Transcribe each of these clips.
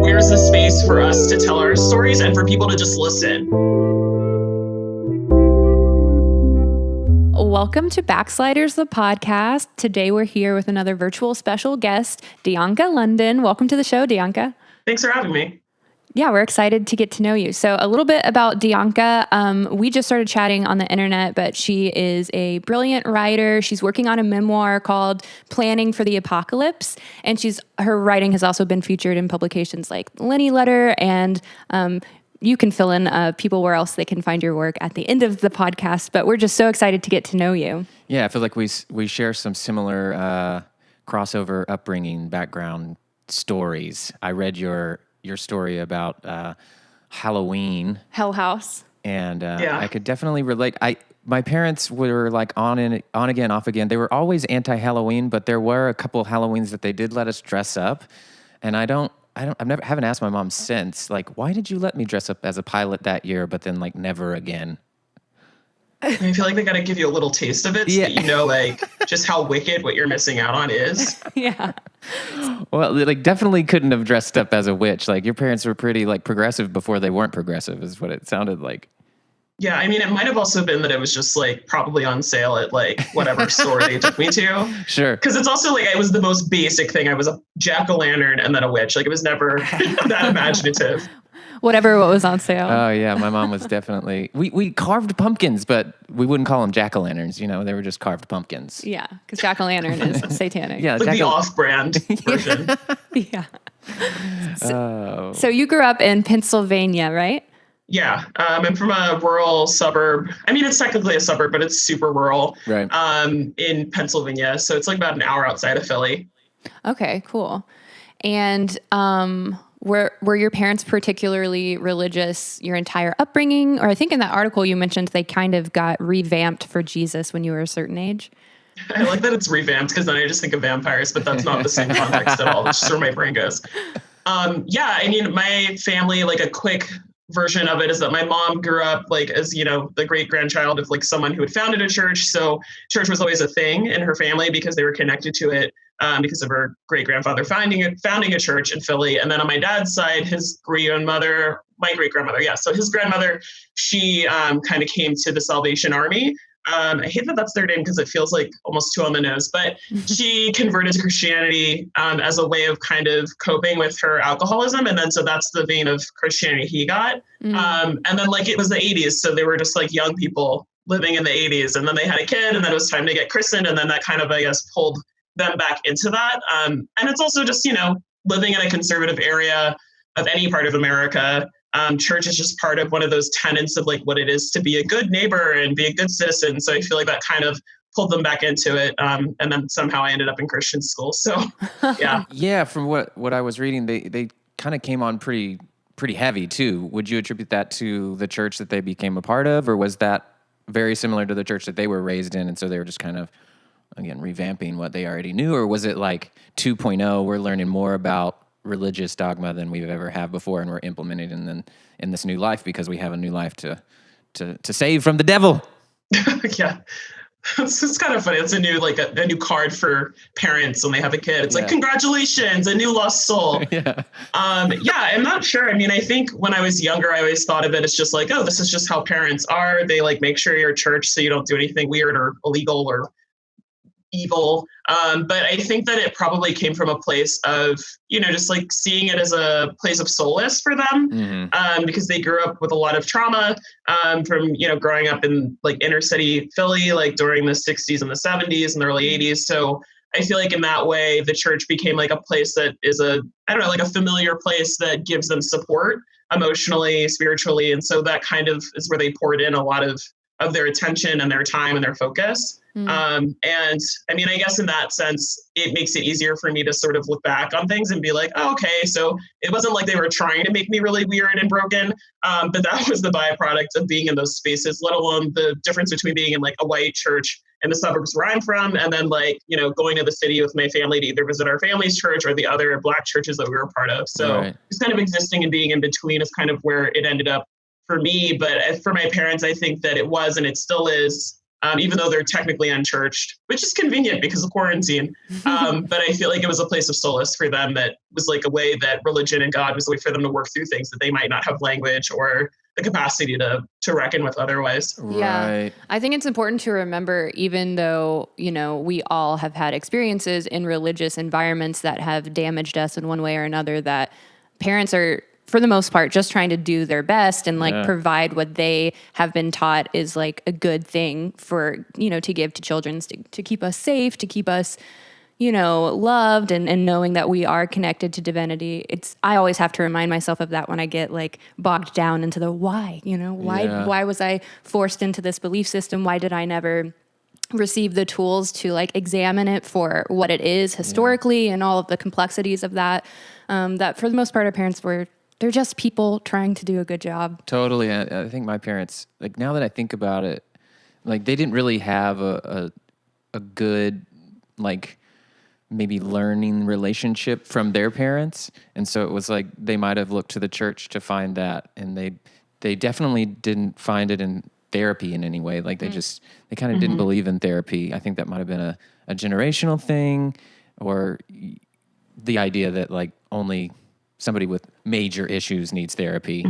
where's the space for us to tell our stories and for people to just listen? Welcome to Backsliders, the podcast. Today we're here with another virtual special guest, Dianca London. Welcome to the show, Dianca. Thanks for having me. Yeah, we're excited to get to know you. So a little bit about Dianca. We just started chatting on the internet, but she is a brilliant writer. She's working on a memoir called Planning for the Apocalypse. And her writing has also been featured in publications like Lenny Letter. And you can fill in people where else they can find your work at the end of the podcast. But we're just so excited to get to know you. Yeah, I feel like we share some similar crossover upbringing background stories. I read your story about Halloween, Hell House, and I could definitely relate. My parents were like on again, off again. They were always anti-Halloween, but there were a couple of Halloweens that they did let us haven't asked my mom since, like, why did you let me dress up as a pilot that year, but then like never again? I feel like they got to give you a little taste of it so that you know, like, just how wicked what you're missing out on is. Yeah. Well, they like definitely couldn't have dressed up as a witch. Like, your parents were pretty like progressive before they weren't progressive, is what it sounded like. Yeah, I mean, it might have also been that it was just like probably on sale at like whatever store they took me to. Sure. Because it's also like it was the most basic thing. I was a jack-o'-lantern and then a witch. Like, it was never that imaginative. What was on sale. Oh, yeah. My mom was definitely... We carved pumpkins, but we wouldn't call them jack-o'-lanterns. You know, they were just carved pumpkins. Yeah, because jack-o'-lantern is satanic. Yeah, like the off-brand version. Yeah. So you grew up in Pennsylvania, right? Yeah. I'm from a rural suburb. I mean, it's technically a suburb, but it's super rural. Right. In Pennsylvania. So it's like about an hour outside of Philly. Okay, cool. And were your parents particularly religious your entire upbringing? Or I think in that article you mentioned they kind of got revamped for Jesus when you were a certain age. I like that it's revamped because then I just think of vampires, but that's not the same context at all. That's just where my brain goes. Yeah, I mean, my family, like a quick version of it is that my mom grew up like as, you know, the great grandchild of like someone who had founded a church. So church was always a thing in her family because they were connected to it because of her great grandfather founding a church in Philly. And then on my dad's side, my great grandmother. Yeah. So his grandmother, she kind of came to the Salvation Army. I hate that that's their name because it feels like almost too on the nose, but she converted to Christianity as a way of kind of coping with her alcoholism. And then, so that's the vein of Christianity he got. And then like, it was the 80s. So they were just like young people living in the 80s. And then they had a kid and then it was time to get christened. And then that kind of, I guess, pulled them back into that. And it's also just, you know, living in a conservative area of any part of America. Church is just part of one of those tenets of like what it is to be a good neighbor and be a good citizen. So I feel like that kind of pulled them back into it. And then somehow I ended up in Christian school. So yeah. Yeah. From what I was reading, they kind of came on pretty heavy too. Would you attribute that to the church that they became a part of, or was that very similar to the church that they were raised in? And so they were just kind of, again, revamping what they already knew, or was it like 2.0, we're learning more about religious dogma than we've ever had before, and we're implementing it in this new life because we have a new life to save from the devil? Yeah. It's kind of funny. It's a new card for parents when they have a kid. It's like, congratulations, a new lost soul. Yeah. I'm not sure. I mean, I think when I was younger, I always thought of it as just like, oh, this is just how parents are. They like make sure you're at church so you don't do anything weird or illegal or evil. But I think that it probably came from a place of, you know, just like seeing it as a place of solace for them, because they grew up with a lot of trauma from, you know, growing up in like inner city Philly, like during the 60s and the 70s and the early 80s. So I feel like in that way, the church became like a place that is like a familiar place that gives them support emotionally, spiritually. And so that kind of is where they poured in a lot of their attention and their time and their focus. And I mean, I guess in that sense, it makes it easier for me to sort of look back on things and be like, oh, okay, so it wasn't like they were trying to make me really weird and broken, but that was the byproduct of being in those spaces, let alone the difference between being in like a white church in the suburbs where I'm from, and then like, you know, going to the city with my family to either visit our family's church or the other Black churches that we were a part of. So just kind of existing and being in between is kind of where it ended up for me. But for my parents, I think that it was, and it still is, even though they're technically unchurched, which is convenient because of quarantine. But I feel like it was a place of solace for them that was like a way that religion and God was a way for them to work through things that they might not have language or the capacity to reckon with otherwise. Yeah. Right. I think it's important to remember, even though, we all have had experiences in religious environments that have damaged us in one way or another, that parents are, for the most part, just trying to do their best and provide what they have been taught is like a good thing for, to give to children, to keep us safe, to keep us, loved and knowing that we are connected to divinity. I always have to remind myself of that when I get like bogged down into the why, why was I forced into this belief system? Why did I never receive the tools to like examine it for what it is historically and all of the complexities of that, that for the most part, our parents they're just people trying to do a good job. Totally. I think my parents, like now that I think about it, like they didn't really have a good, like maybe learning relationship from their parents. And so it was like, they might've looked to the church to find that. And they definitely didn't find it in therapy in any way. Like they kind of didn't believe in therapy. I think that might've been a generational thing, or the idea that like only somebody with major issues needs therapy.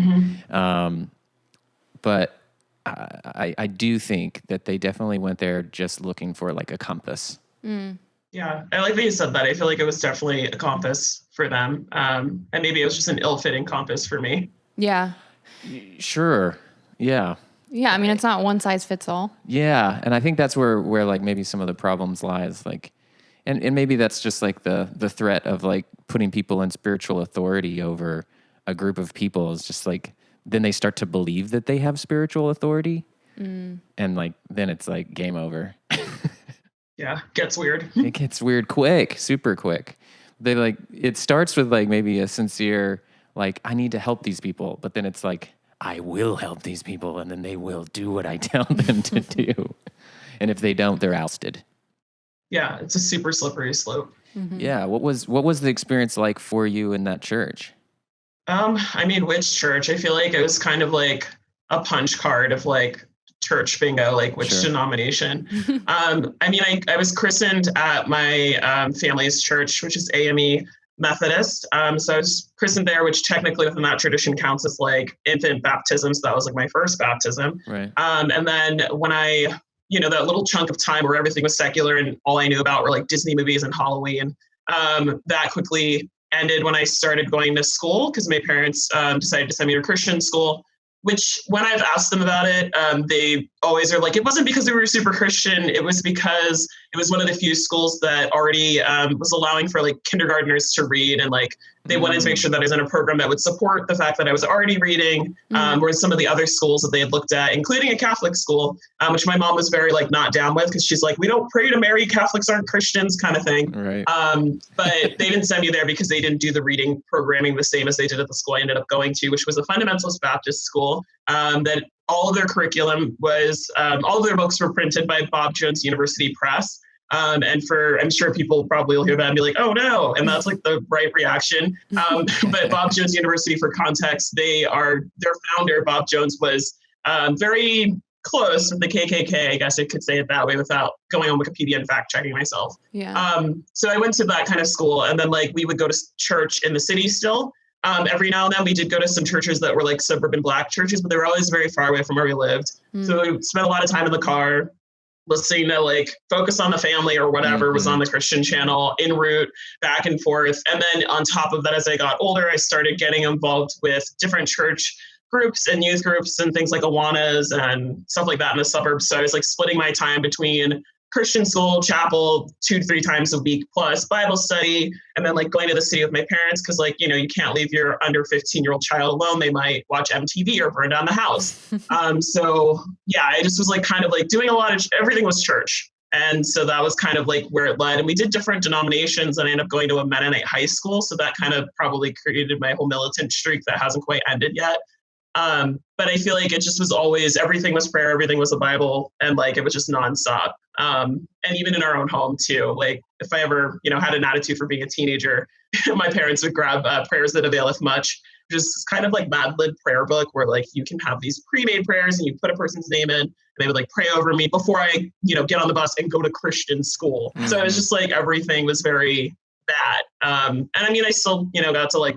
But I do think that they definitely went there just looking for like a compass. Yeah, I like that you said that. I feel like it was definitely a compass for them. And maybe it was just an ill-fitting compass for me. Yeah. Sure. Yeah. Yeah, I mean, it's not one size fits all. Yeah, and I think that's where like maybe some of the problems lies. Like, and maybe that's just like the threat of like putting people in spiritual authority over a group of people is just like, then they start to believe that they have spiritual authority. And like, then it's like game over. Yeah, gets weird. It gets weird quick, super quick. They like, it starts with like maybe a sincere, like, I need to help these people. But then it's like, I will help these people. And then they will do what I tell them to do. And if they don't, they're ousted. Yeah, it's a super slippery slope. Yeah. What was the experience like for you in that church? I mean, which church? I feel like it was kind of like a punch card of like church bingo, like which denomination. I mean, I was christened at my family's church, which is AME Methodist. So I was christened there, which technically within that tradition counts as like infant baptism. So that was like my first baptism. Right. And then when that little chunk of time where everything was secular and all I knew about were like Disney movies and Halloween, that quickly ended when I started going to school because my parents decided to send me to Christian school, which when I've asked them about it, they always are like, it wasn't because we were super Christian. It was because it was one of the few schools that already was allowing for like kindergartners to read. And like, they wanted to make sure that I was in a program that would support the fact that I was already reading, whereas some of the other schools that they had looked at, including a Catholic school, which my mom was very like not down with because she's like, we don't pray to Mary, Catholics aren't Christians kind of thing. Right. But they didn't send me there because they didn't do the reading programming the same as they did at the school I ended up going to, which was a fundamentalist Baptist school, that all of their curriculum was, all of their books were printed by Bob Jones University Press. And I'm sure people probably will hear that and be like, oh no. And that's like the right reaction. But Bob Jones University, for context, their founder, Bob Jones, was very close with the KKK, I guess I could say it that way without going on Wikipedia and fact checking myself. Yeah. So I went to that kind of school, and then like we would go to church in the city still. Every now and then we did go to some churches that were like suburban Black churches, but they were always very far away from where we lived. So we spent a lot of time in the car listening to like Focus on the Family or whatever was on the Christian channel, en route, back and forth. And then on top of that, as I got older, I started getting involved with different church groups and youth groups and things like Awanas and stuff like that in the suburbs. So I was like splitting my time between Christian school, chapel 2 to 3 times a week, plus Bible study, and then like going to the city with my parents because like, you can't leave your under 15-year-old child alone. They might watch MTV or burn down the house. So yeah, I just was like kind of like doing a lot of, everything was church. And so that was kind of like where it led. And we did different denominations, and I ended up going to a Mennonite high school. So that kind of probably created my whole militant streak that hasn't quite ended yet. But I feel like it just was always, everything was prayer, everything was the Bible, and like, it was just nonstop. And even in our own home too, like if I ever, had an attitude for being a teenager, my parents would grab Prayers That Availeth Much, is kind of like Mad Lib prayer book where like you can have these pre-made prayers and you put a person's name in and they would like pray over me before I, get on the bus and go to Christian school. Mm-hmm. So it was just like everything was very that. And I mean, I still, got to like,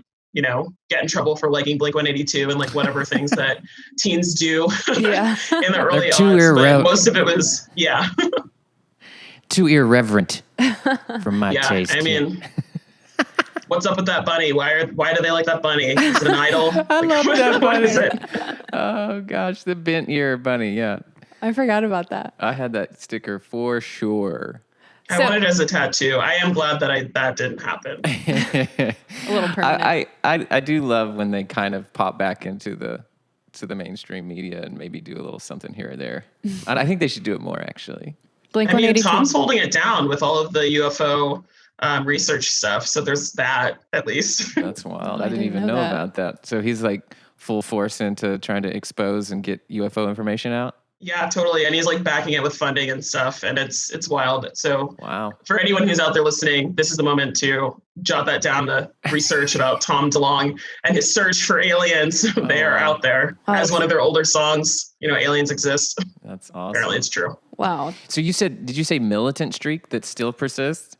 get in trouble for liking Blink-182 and like whatever things that teens do in the early aughts. But most of it was, too irreverent for my taste. I mean, what's up with that bunny? Why do they like that bunny? Is it an idol? I love that bunny. What is it? Oh gosh, the bent ear bunny. Yeah, I forgot about that. I had that sticker for sure. I wanted it as a tattoo. I am glad that didn't happen. A little permanent. I do love when they kind of pop back into the mainstream media and maybe do a little something here or there. And I think they should do it more, actually. Blink-182. Tom's holding it down with all of the UFO research stuff. So there's that, at least. That's wild. I didn't even know about that. So he's like full force into trying to expose and get UFO information out? Yeah, totally. And he's like backing it with funding and stuff. And it's wild. So wow. For anyone who's out there listening, this is the moment to jot that down, the research about Tom DeLonge and his search for aliens. They are out there. As one of their older songs, aliens exist. That's awesome. Apparently it's true. Wow. So did you say militant streak that still persists?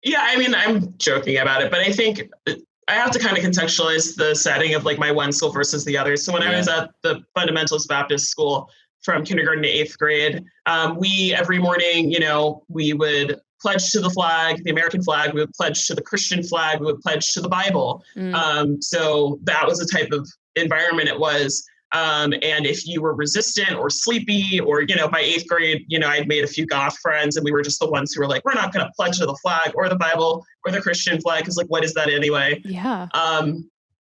Yeah, I mean, I'm joking about it, but I think I have to kind of contextualize the setting of like my one school versus the other. So when I was at the Fundamentalist Baptist school, from kindergarten to 8th grade. We, every morning, we would pledge to the flag, the American flag, we would pledge to the Christian flag, we would pledge to the Bible. So that was the type of environment it was. And if you were resistant or sleepy or, by 8th grade, I'd made a few goth friends and we were just the ones who were like, we're not going to pledge to the flag or the Bible or the Christian flag because like, what is that anyway? Yeah.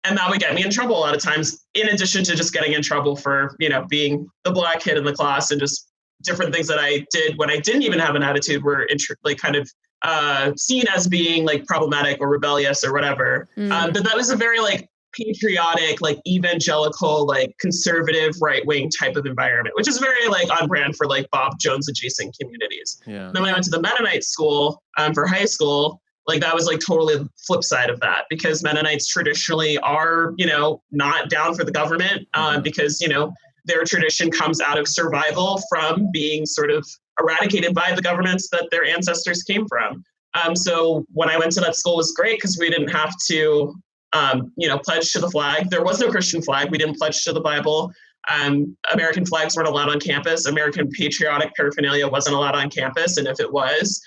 And that would get me in trouble a lot of times, in addition to just getting in trouble for, being the black kid in the class and just different things that I did when I didn't even have an attitude were kind of seen as being like problematic or rebellious or whatever. But that was a very like patriotic, like evangelical, like conservative, right-wing type of environment, which is very like on brand for like Bob Jones adjacent communities. Yeah. Then when I went to the Mennonite school for high school, like that was like totally the flip side of that because Mennonites traditionally are, not down for the government because, their tradition comes out of survival from being sort of eradicated by the governments that their ancestors came from. So when I went to that school it was great because we didn't have to, pledge to the flag. There was no Christian flag. We didn't pledge to the Bible. American flags weren't allowed on campus. American patriotic paraphernalia wasn't allowed on campus. And if it was,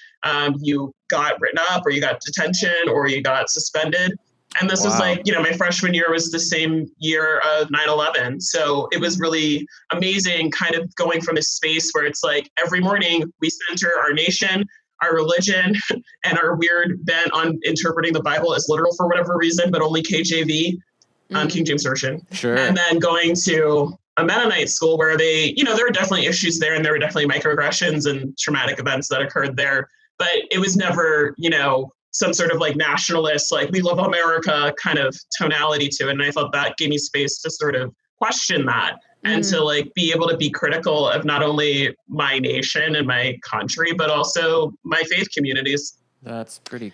you got written up or you got detention or you got suspended. And this was like, my freshman year was the same year of 9/11. So it was really amazing kind of going from a space where it's like every morning we center our nation, our religion, and our weird bent on interpreting the Bible as literal for whatever reason, but only KJV, King James Version. Sure. And then going to a Mennonite school where they, there were definitely issues there and there were definitely microaggressions and traumatic events that occurred there. But it was never, some sort of like nationalist, like we love America kind of tonality to it. And I thought that gave me space to sort of question that and to like be able to be critical of not only my nation and my country, but also my faith communities. That's pretty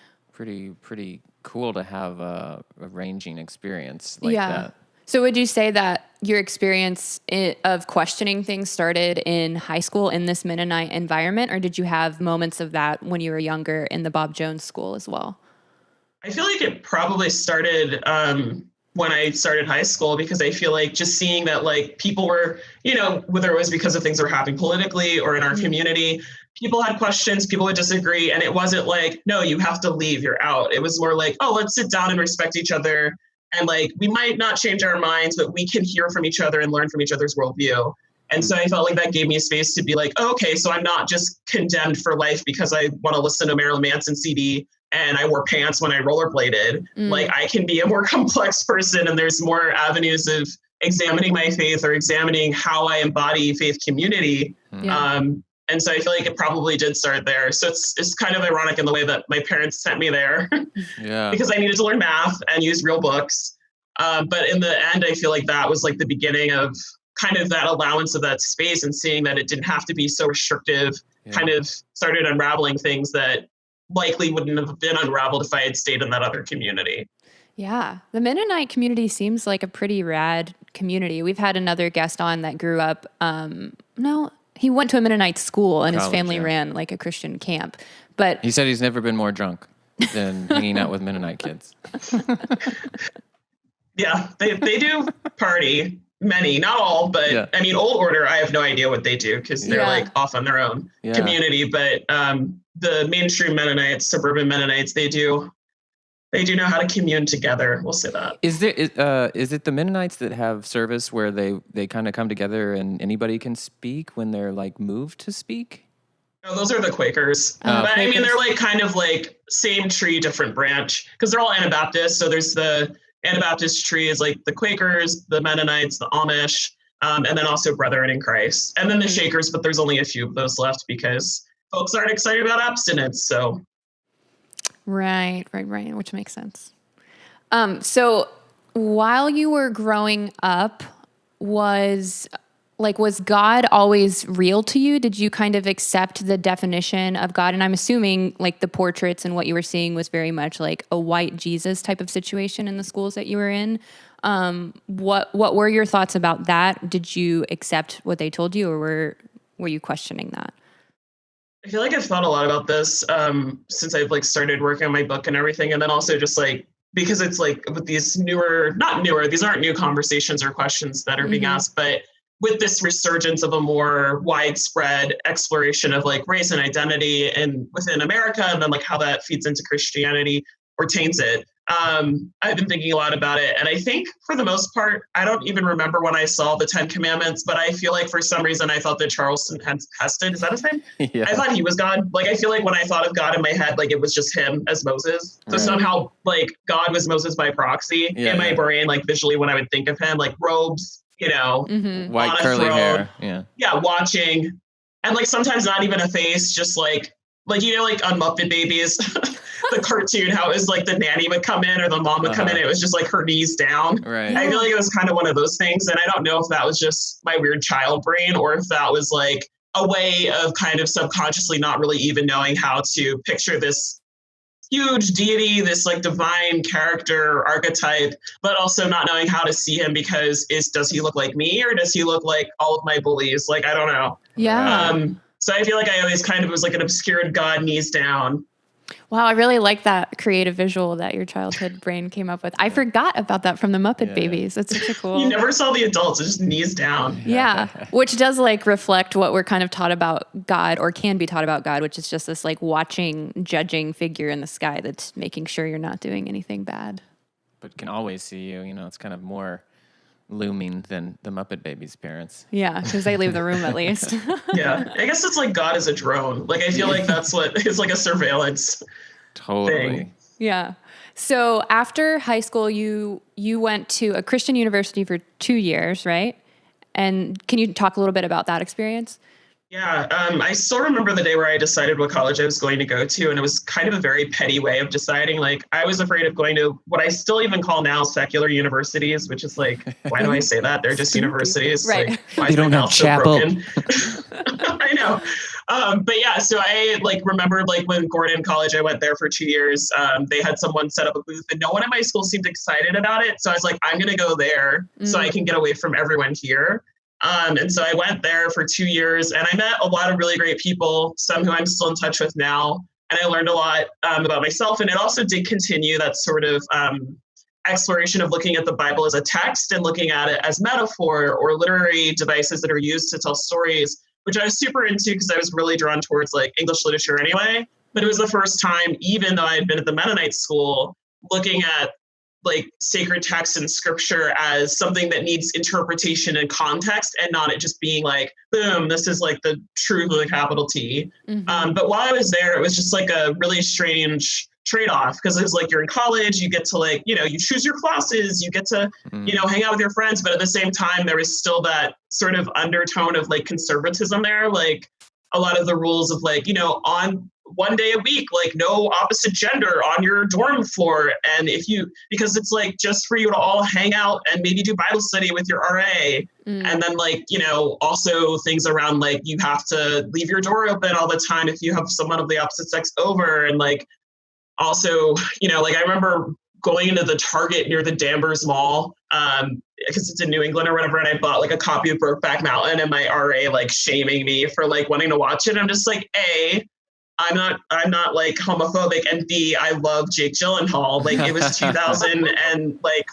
cool to have a ranging experience like that. So would you say that your experience of questioning things started in high school in this Mennonite environment, or did you have moments of that when you were younger in the Bob Jones school as well? I feel like it probably started when I started high school, because I feel like just seeing that like people were, whether it was because of things that were happening politically or in our community, people had questions, people would disagree. And it wasn't like, no, you have to leave, you're out. It was more like, oh, let's sit down and respect each other. And like, we might not change our minds, but we can hear from each other and learn from each other's worldview. And so I felt like that gave me a space to be like, oh, okay, so I'm not just condemned for life because I want to listen to a Marilyn Manson CD and I wore pants when I rollerbladed. Like I can be a more complex person and there's more avenues of examining my faith or examining how I embody faith community. And so I feel like it probably did start there. So it's kind of ironic in the way that my parents sent me there because I needed to learn math and use real books. But in the end, I feel like that was like the beginning of kind of that allowance of that space and seeing that it didn't have to be so restrictive, kind of started unraveling things that likely wouldn't have been unraveled if I had stayed in that other community. Yeah. The Mennonite community seems like a pretty rad community. We've had another guest on that grew up, no, he went to a Mennonite school and his College, family yeah. ran like a Christian camp. But He said he's never been more drunk than hanging out with Mennonite kids. Yeah, they do party. Many, not all, but Yeah. I mean, Old Order, I have no idea what they do because they're Yeah. like off on their own Yeah. community. But the mainstream Mennonites, suburban Mennonites, they do know how to commune together. We'll say that. Is it the Mennonites that have service where they kind of come together and anybody can speak when they're like moved to speak? No, those are the Quakers. Oh, But I mean, Quakers. they're like kind of like same tree, different branch because they're all Anabaptists. So there's the Anabaptist tree is like the Quakers, the Mennonites, the Amish, and then also Brethren in Christ. And then the Shakers, but there's only a few of those left because folks aren't excited about abstinence. So Right, which makes sense. So while you were growing up, was God always real to you? Did you kind of accept the definition of God? And I'm assuming like the portraits and what you were seeing was very much like a white Jesus type of situation in the schools that you were in. What were your thoughts about that? Did you accept what they told you, or were you questioning that? I feel like I've thought a lot about this since I've like started working on my book and everything. And then also just like, because it's like with these not newer, these aren't new conversations or questions that are being asked, but with this resurgence of a more widespread exploration of like race and identity and within America, and then like how that feeds into Christianity or taints it. I've been thinking a lot about it. And I think for the most part, I don't even remember when I saw the 10 Commandments, but I feel like for some reason I thought that Charlton Heston, is that his name? Yeah. I thought he was God. Like, I feel like when I thought of God in my head, like it was just him as Moses. So Right. somehow like God was Moses by proxy in my brain, like visually when I would think of him, like robes, you know, White on a curly throne. hair. Yeah. Yeah, watching. And like sometimes not even a face, just like you know, like on Muppet Babies, the cartoon, how it was like the nanny would come in or the mom would come in. It was just like her knees down. Right. I feel like it was kind of one of those things. And I don't know if that was just my weird child brain or if that was like a way of kind of subconsciously not really even knowing how to picture this huge deity, this like divine character archetype, but also not knowing how to see him because does he look like me or does he look like all of my bullies? Like, I don't know. Yeah. So I feel like I always kind of was like an obscured God knees down. Wow, I really like that creative visual that your childhood brain came up with. I forgot about that from the Muppet Babies. That's such a cool. You never saw the adults, it's just knees down. Yeah, which does like reflect what we're kind of taught about God, or can be taught about God, which is just this like watching, judging figure in the sky that's making sure you're not doing anything bad. But can always see you. You know, it's kind of more looming than the Muppet Babies' parents. Yeah, because they leave the room at least. Yeah, I guess it's like God is a drone. Like I feel like that's what it's like, a surveillance Totally. thing. Yeah. So after high school, you went to a Christian university for 2 years, right? And can you talk a little bit about that experience? Yeah, I still remember the day where I decided what college I was going to go to, and it was kind of a very petty way of deciding. Like, I was afraid of going to what I still even call now secular universities, which is like, why do I say that? They're just universities. Right. Like, why They is my don't have mouth so chapel. broken? I know. But yeah, so I like remembered like when Gordon College, I went there for 2 years. They had someone set up a booth, and no one in my school seemed excited about it. So I was like, I'm going to go there so I can get away from everyone here. And so I went there for 2 years and I met a lot of really great people, some who I'm still in touch with now. And I learned a lot about myself. And it also did continue that sort of exploration of looking at the Bible as a text and looking at it as metaphor or literary devices that are used to tell stories, which I was super into because I was really drawn towards like English literature anyway. But it was the first time, even though I had been at the Mennonite school, looking at like sacred texts and scripture as something that needs interpretation and context and not it just being like, boom, this is like the truth with a capital T. But while I was there, it was just like a really strange trade-off because it was like you're in college, you get to like, you know, you choose your classes, you get to, you know, hang out with your friends. But at the same time, there was still that sort of undertone of like conservatism there. Like a lot of the rules of like, you know, on one day a week, like no opposite gender on your dorm floor. And because it's like just for you to all hang out and maybe do Bible study with your RA. And then like, you know, also things around like you have to leave your door open all the time if you have someone of the opposite sex over. And like, also, you know, like I remember going into the Target near the Danvers Mall, because it's in New England or whatever, and I bought like a copy of Brokeback Mountain, and my RA like shaming me for like wanting to watch it. I'm just like, A, I'm not like homophobic, and B, I love Jake Gyllenhaal. Like it was 2000 and like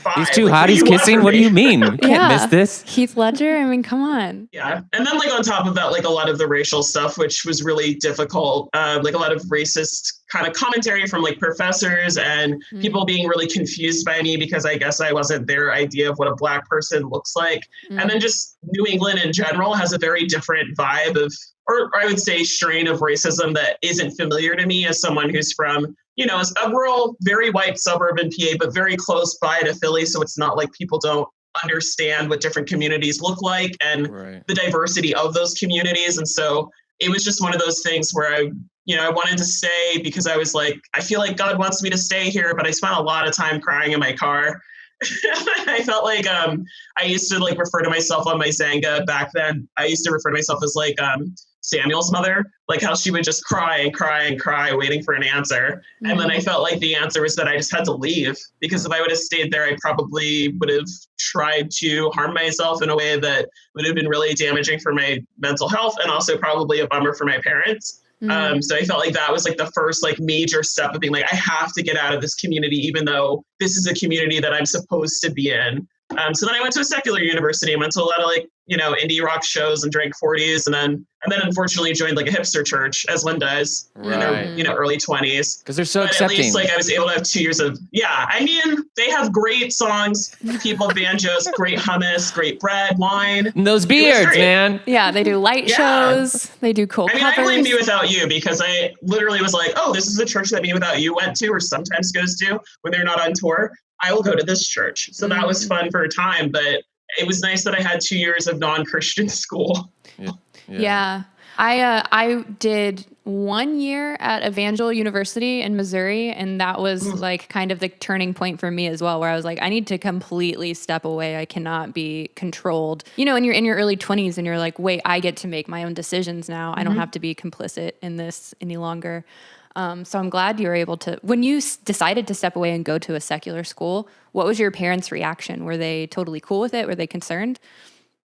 5. These two like, hotties kissing? What do you mean? You can't miss this. Heath Ledger. I mean, come on. Yeah. And then like on top of that, like a lot of the racial stuff, which was really difficult, like a lot of racist kind of commentary from like professors and people being really confused by me because I guess I wasn't their idea of what a Black person looks like. And then just New England in general has a very different vibe of, or I would say strain of racism that isn't familiar to me as someone who's from, you know, a rural, very white suburban PA, but very close by to Philly. So it's not like people don't understand what different communities look like and the diversity of those communities. And so it was just one of those things where I wanted to stay because I was like, I feel like God wants me to stay here, but I spent a lot of time crying in my car. I felt like I used to like refer to myself on my Xanga back then. I used to refer to myself as like Samuel's mother, like how she would just cry and cry and cry waiting for an answer. And then I felt like the answer was that I just had to leave, because if I would have stayed there, I probably would have tried to harm myself in a way that would have been really damaging for my mental health and also probably a bummer for my parents. So I felt like that was like the first like major step of being like, I have to get out of this community, even though this is a community that I'm supposed to be in. So then I went to a secular university and went to a lot of like, you know, indie rock shows and drank 40s. And then unfortunately joined like a hipster church, as Lynn does in their, you know, early 20s. Because they're so but accepting. At least like I was able to have 2 years of, I mean, they have great songs, people have banjos, great hummus, great bread, wine. And those beards, man. Yeah, they do light shows. They do cool covers. I blame Me Without You because I literally was like, oh, this is the church that Me Without You went to or sometimes goes to when they're not on tour. I will go to this church. So that was fun for a time, but it was nice that I had 2 years of non-Christian school. Yeah. I did 1 year at Evangel University in Missouri, and that was like kind of the turning point for me as well, where I was like, I need to completely step away. I cannot be controlled. You know, and you're in your early 20s and you're like, wait, I get to make my own decisions now. I don't have to be complicit in this any longer. So I'm glad you were able to, when you decided to step away and go to a secular school, what was your parents' reaction? Were they totally cool with it? Were they concerned?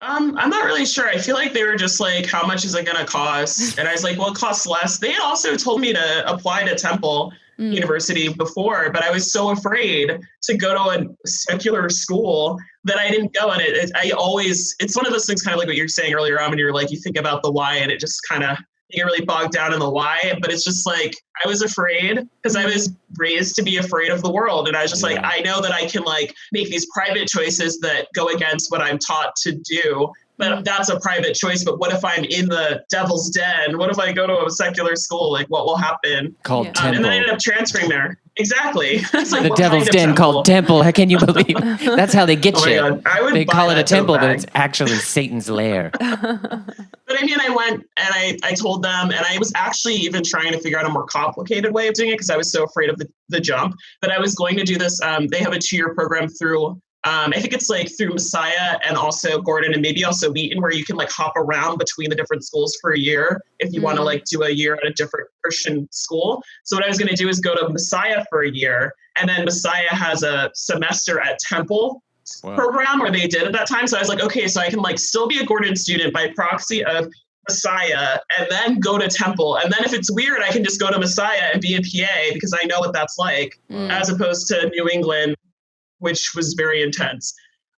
I'm not really sure. I feel like they were just like, how much is it going to cost? And I was like, well, it costs less. They had also told me to apply to Temple University before, but I was so afraid to go to a secular school that I didn't go. And it's one of those things kind of like what you're saying earlier on when you're like, you think about the why and it just kind of, you get really bogged down in the why, but it's just like, I was afraid because I was raised to be afraid of the world. And I was just like, I know that I can like make these private choices that go against what I'm taught to do, but that's a private choice. But what if I'm in the devil's den? What if I go to a secular school? Like what will happen? Called Temple. And then I ended up transferring there. Exactly. It's like, the devil's den called Temple. How can you believe? That's how they get you. God. They call it a temple, but it's actually Satan's lair. But I mean, I went and I told them, and I was actually even trying to figure out a more complicated way of doing it because I was so afraid of the jump, that I was going to do this. They have a 2-year program through, I think it's like through Messiah and also Gordon and maybe also Wheaton, where you can like hop around between the different schools for a year if you want to like do a year at a different Christian school. So what I was going to do is go to Messiah for a year, and then Messiah has a semester at Temple program, or they did at that time. So I was like, okay, so I can like still be a Gordon student by proxy of Messiah and then go to Temple. And then if it's weird, I can just go to Messiah and be a PA because I know what that's like, as opposed to New England, which was very intense.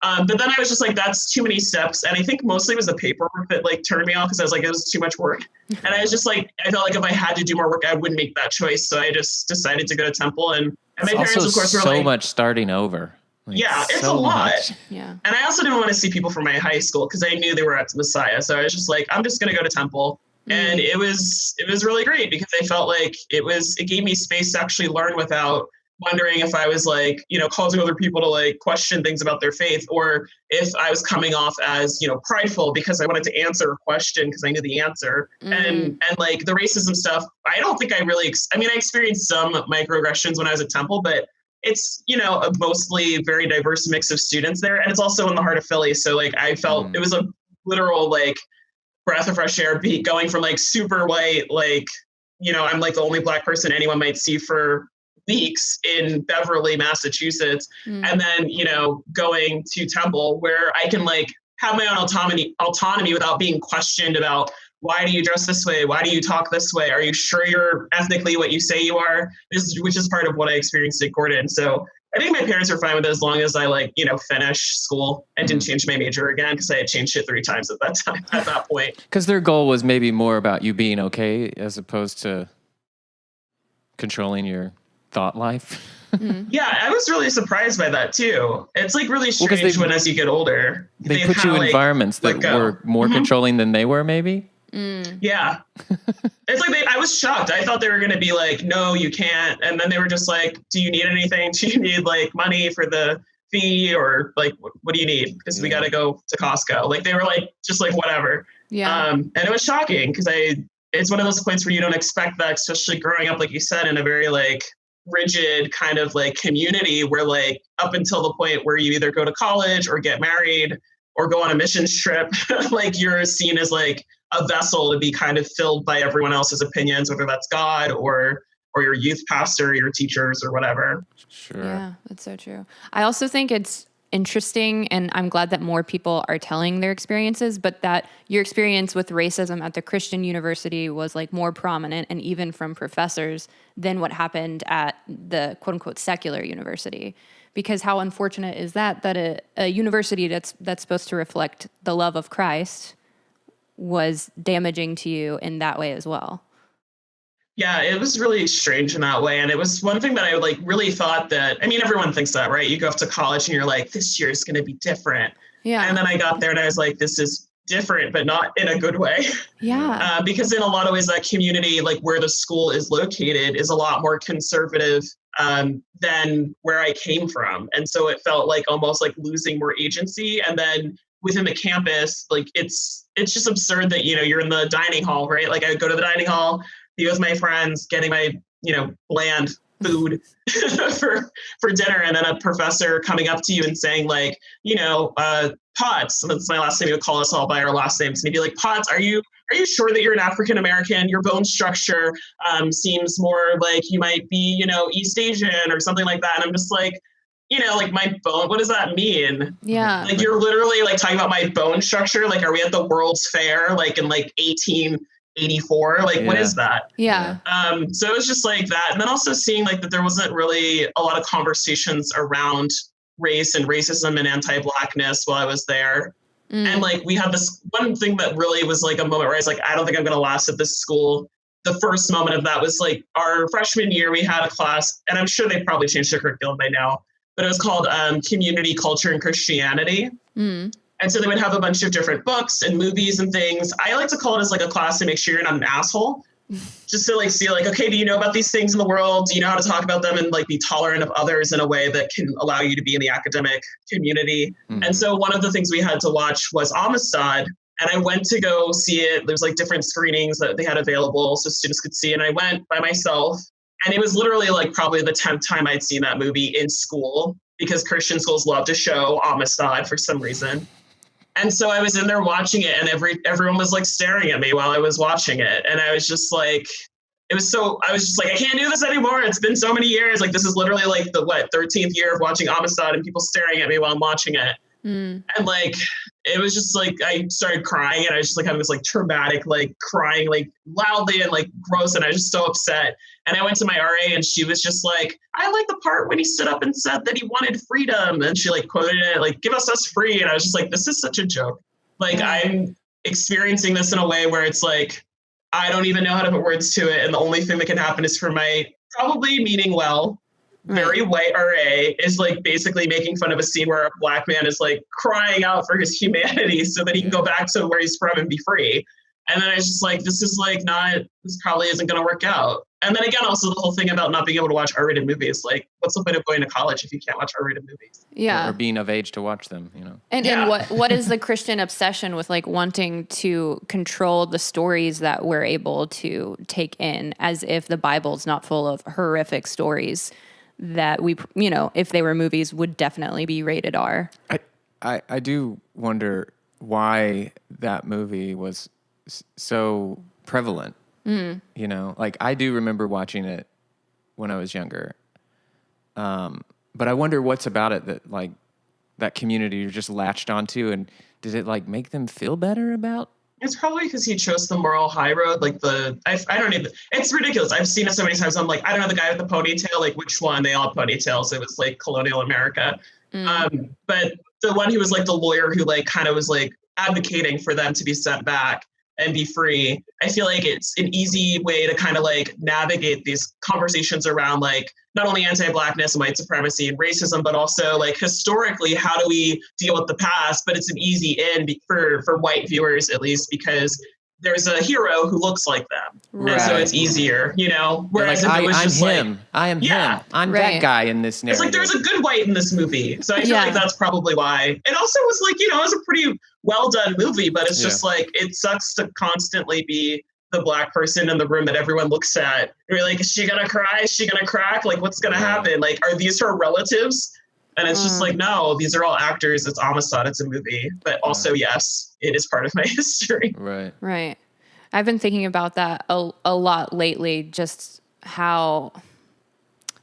But then I was just like, that's too many steps. And I think mostly it was the paperwork that like turned me off because I was like, it was too much work. And I was just like, I felt like if I had to do more work, I wouldn't make that choice. So I just decided to go to Temple. And my parents, of course, were so like, much starting over. Like, it's so a lot. Much. Yeah. And I also didn't want to see people from my high school because I knew they were at Messiah. So I was just like, I'm just going to go to Temple. And it was really great because I felt like it gave me space to actually learn without wondering if I was like, you know, causing other people to like question things about their faith, or if I was coming off as, you know, prideful because I wanted to answer a question because I knew the answer. And like the racism stuff, I don't think I really, I experienced some microaggressions when I was at Temple, but it's, you know, a mostly very diverse mix of students there. And it's also in the heart of Philly. So like, I felt it was a literal like breath of fresh air going from like super white, like, you know, I'm like the only Black person anyone might see for weeks in Beverly, Massachusetts, and then, going to Temple where I can like have my own autonomy without being questioned about why do you dress this way? Why do you talk this way? Are you sure you're ethnically what you say you are? Which is part of what I experienced at Gordon. So I think my parents were fine with it as long as I finished school and didn't change my major again, because I had changed it 3 times at that point. Because their goal was maybe more about you being okay as opposed to controlling your thought life. Yeah, I was really surprised by that too. It's like really strange when as you get older, they put you in environments that were more controlling than they were, maybe. Yeah. It's like I was shocked. I thought they were going to be like, no, you can't. And then they were just like, do you need anything? Do you need like money for the fee, or like, what do you need? Because we got to go to Costco. Like they were like, just like whatever. Yeah. And it was shocking because it's one of those points where you don't expect that, especially growing up, like you said, in a very like rigid kind of like community where like up until the point where you either go to college or get married or go on a missions trip, like you're seen as like a vessel to be kind of filled by everyone else's opinions, whether that's God or your youth pastor, your teachers or whatever. Sure. Yeah, that's so true. I also think it's interesting, and I'm glad that more people are telling their experiences, but that your experience with racism at the Christian university was like more prominent, and even from professors, than what happened at the quote unquote secular university. Because how unfortunate is that a university that's supposed to reflect the love of Christ was damaging to you in that way as well. Yeah, it was really strange in that way. And it was one thing that I like really thought that, I mean, everyone thinks that, right? You go off to college and you're like, this year is going to be different. Yeah. And then I got there and I was like, this is different, but not in a good way. Yeah. Because in a lot of ways, that community, like where the school is located, is a lot more conservative than where I came from. And so it felt like almost like losing more agency. And then within the campus, like it's just absurd that, you're in the dining hall, right? Like I would go to the dining hall, be with my friends, getting my, bland food for dinner. And then a professor coming up to you and saying like, Potts, and that's my last name, he would call us all by our last names. And he'd be like, Potts, are you sure that you're an African-American? Your bone structure seems more like you might be, East Asian or something like that. And I'm just like, like my bone, what does that mean? Yeah. Like you're literally like talking about my bone structure. Like, are we at the World's Fair? Like in like 1884? Like, what is that? Yeah. So it was just like that. And then also seeing like that there wasn't really a lot of conversations around race and racism and anti-Blackness while I was there. And like, we had this one thing that really was like a moment where I was like, I don't think I'm going to last at this school. The first moment of that was like our freshman year, we had a class, and I'm sure they probably changed the curriculum by now, but it was called Community, Culture, and Christianity. And so they would have a bunch of different books and movies and things. I like to call it as like a class to make sure you're not an asshole. Just to like see like, okay, do you know about these things in the world? Do you know how to talk about them and like be tolerant of others in a way that can allow you to be in the academic community? And so one of the things we had to watch was Amistad. And I went to go see it. There's like different screenings that they had available so students could see. And I went by myself. And it was literally like probably the 10th time I'd seen that movie in school, because Christian schools love to show Amistad for some reason. And so I was in there watching it, and everyone was like staring at me while I was watching it. And I was just like, I was just like, I can't do this anymore. It's been so many years. Like, this is literally like the 13th year of watching Amistad and people staring at me while I'm watching it. And like, it was just like, I started crying, and I was just like having this like traumatic, like crying, like loudly and like gross. And I was just so upset. And I went to my RA, and she was just like, I like the part when he stood up and said that he wanted freedom. And she like quoted it, like, give us free. And I was just like, this is such a joke. Like, I'm experiencing this in a way where it's like, I don't even know how to put words to it. And the only thing that can happen is for my probably meaning well, very white RA is like basically making fun of a scene where a Black man is like crying out for his humanity so that he can go back to where he's from and be free. And then I was just like, this probably isn't going to work out. And then again, also the whole thing about not being able to watch R-rated movies. Like, what's the point of going to college if you can't watch R-rated movies? Yeah. Or being of age to watch them, And what is the Christian obsession with like wanting to control the stories that we're able to take in, as if the Bible's not full of horrific stories that we, if they were movies, would definitely be rated R. I do wonder why that movie was so prevalent. Like I do remember watching it when I was younger, But I wonder what's about it that like that community you're just latched onto, and did it like make them feel better about? It's probably because he chose the moral high road. Like I don't even, it's ridiculous. I've seen it so many times. I'm like, I don't know, the guy with the ponytail, like which one? They all have ponytails. It was like colonial America. But the one who was like the lawyer who like kind of was like advocating for them to be sent back and be free. I feel like it's an easy way to kind of like navigate these conversations around like not only anti-Blackness and white supremacy and racism, but also like historically, how do we deal with the past? But it's an easy in for white viewers, at least, because there's a hero who looks like them. Right. And so it's easier, you know, whereas like, if it was just him. like, I am him. I'm that guy in this narrative. It's like there's a good white in this movie. So I feel like that's probably why. It also was like, you know, it was a pretty well done movie, but it's just like, it sucks to constantly be the Black person in the room that everyone looks at. You're like, is she gonna cry? Is she gonna crack? Like, what's gonna happen? Like, are these her relatives? And it's just like, no, these are all actors. It's Amistad. It's a movie. But also, yes, it is part of my history. Right. I've been thinking about that a lot lately, just how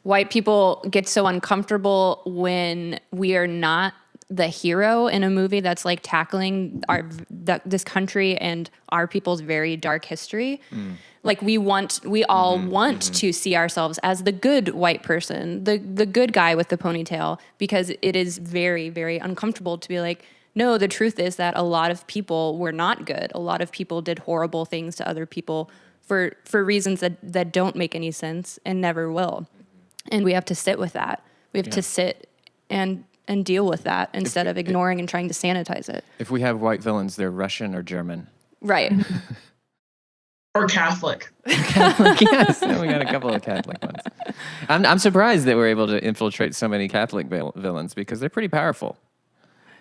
white people get so uncomfortable when we are not the hero in a movie that's like tackling this country and our people's very dark history. Like we all want to see ourselves as the good white person, the good guy with the ponytail, because it is very, very uncomfortable to be like, no, the truth is that a lot of people were not good. A lot of people did horrible things to other people for reasons that don't make any sense and never will. And we have to sit with that. We have to sit and deal with that instead of ignoring and trying to sanitize it. If we have white villains, they're Russian or German. Right. Or Catholic. Catholic, yes. We got a couple of Catholic ones. I'm surprised that we're able to infiltrate so many Catholic villains because they're pretty powerful.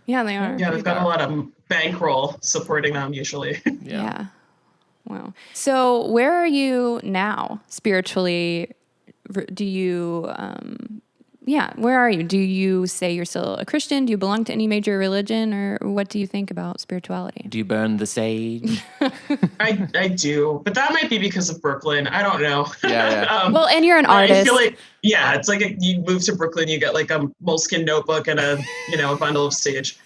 Yeah, they are. Yeah, they've got a lot of bankroll supporting them usually. Yeah. Wow. So where are you now spiritually? Do you, where are you? Do you say you're still a Christian? Do you belong to any major religion, or what do you think about spirituality? Do you burn the sage? I do, but that might be because of Brooklyn. I don't know. Yeah. Well, and you're an artist. I feel like, it's like you move to Brooklyn, you get like a moleskin notebook and a bundle of sage.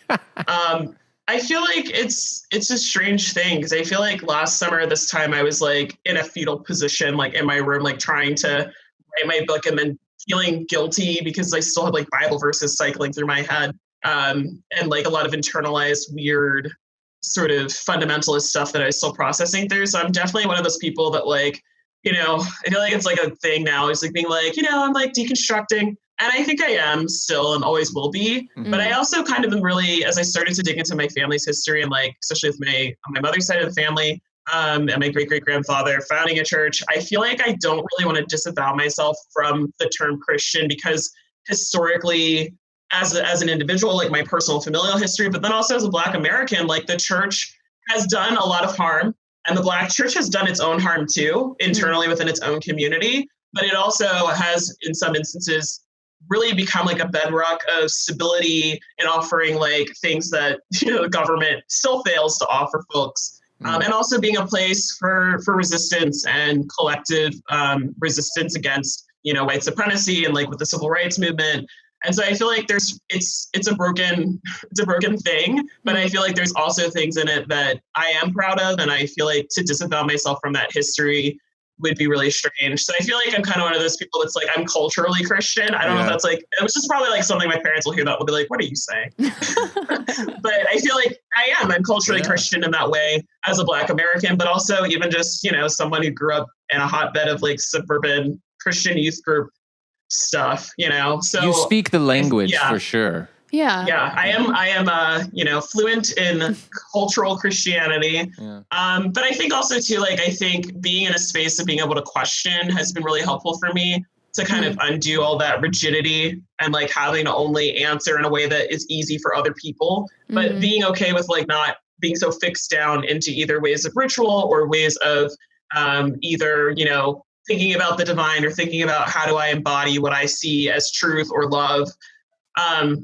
I feel like it's a strange thing because I feel like last summer this time I was like in a fetal position, like in my room, like trying to write my book and then feeling guilty because I still had like Bible verses cycling through my head, and like a lot of internalized weird sort of fundamentalist stuff that I was still processing through. So I'm definitely one of those people that like, I feel like it's like a thing now. It's like being like, I'm like deconstructing. And I think I am still and always will be. Mm-hmm. But I also kind of am really, as I started to dig into my family's history and like, especially with on my mother's side of the family, and my great-great-grandfather founding a church, I feel like I don't really want to disavow myself from the term Christian because historically, as an individual, like my personal familial history, but then also as a Black American, like the church has done a lot of harm and the Black church has done its own harm too, internally within its own community. But it also has, in some instances, really become like a bedrock of stability and offering like things that, the government still fails to offer folks. And also being a place for resistance and collective resistance against, white supremacy and like with the civil rights movement. And so I feel like it's a broken thing, but I feel like there's also things in it that I am proud of. And I feel like to disavow myself from that history would be really strange. So I feel like I'm kind of one of those people that's like, I'm culturally Christian. I don't know if that's like, it was just probably like something my parents will hear that will be like, what are you saying? But I feel like I'm culturally Christian in that way as a Black American, but also even just, someone who grew up in a hotbed of like suburban Christian youth group stuff, So you speak the language for sure. Yeah. Yeah, I am, fluent in cultural Christianity. Yeah. But I think also too, like, I think being in a space of being able to question has been really helpful for me to kind of undo all that rigidity and like having to only answer in a way that is easy for other people, but being okay with like not being so fixed down into either ways of ritual or ways of either, thinking about the divine or thinking about how do I embody what I see as truth or love.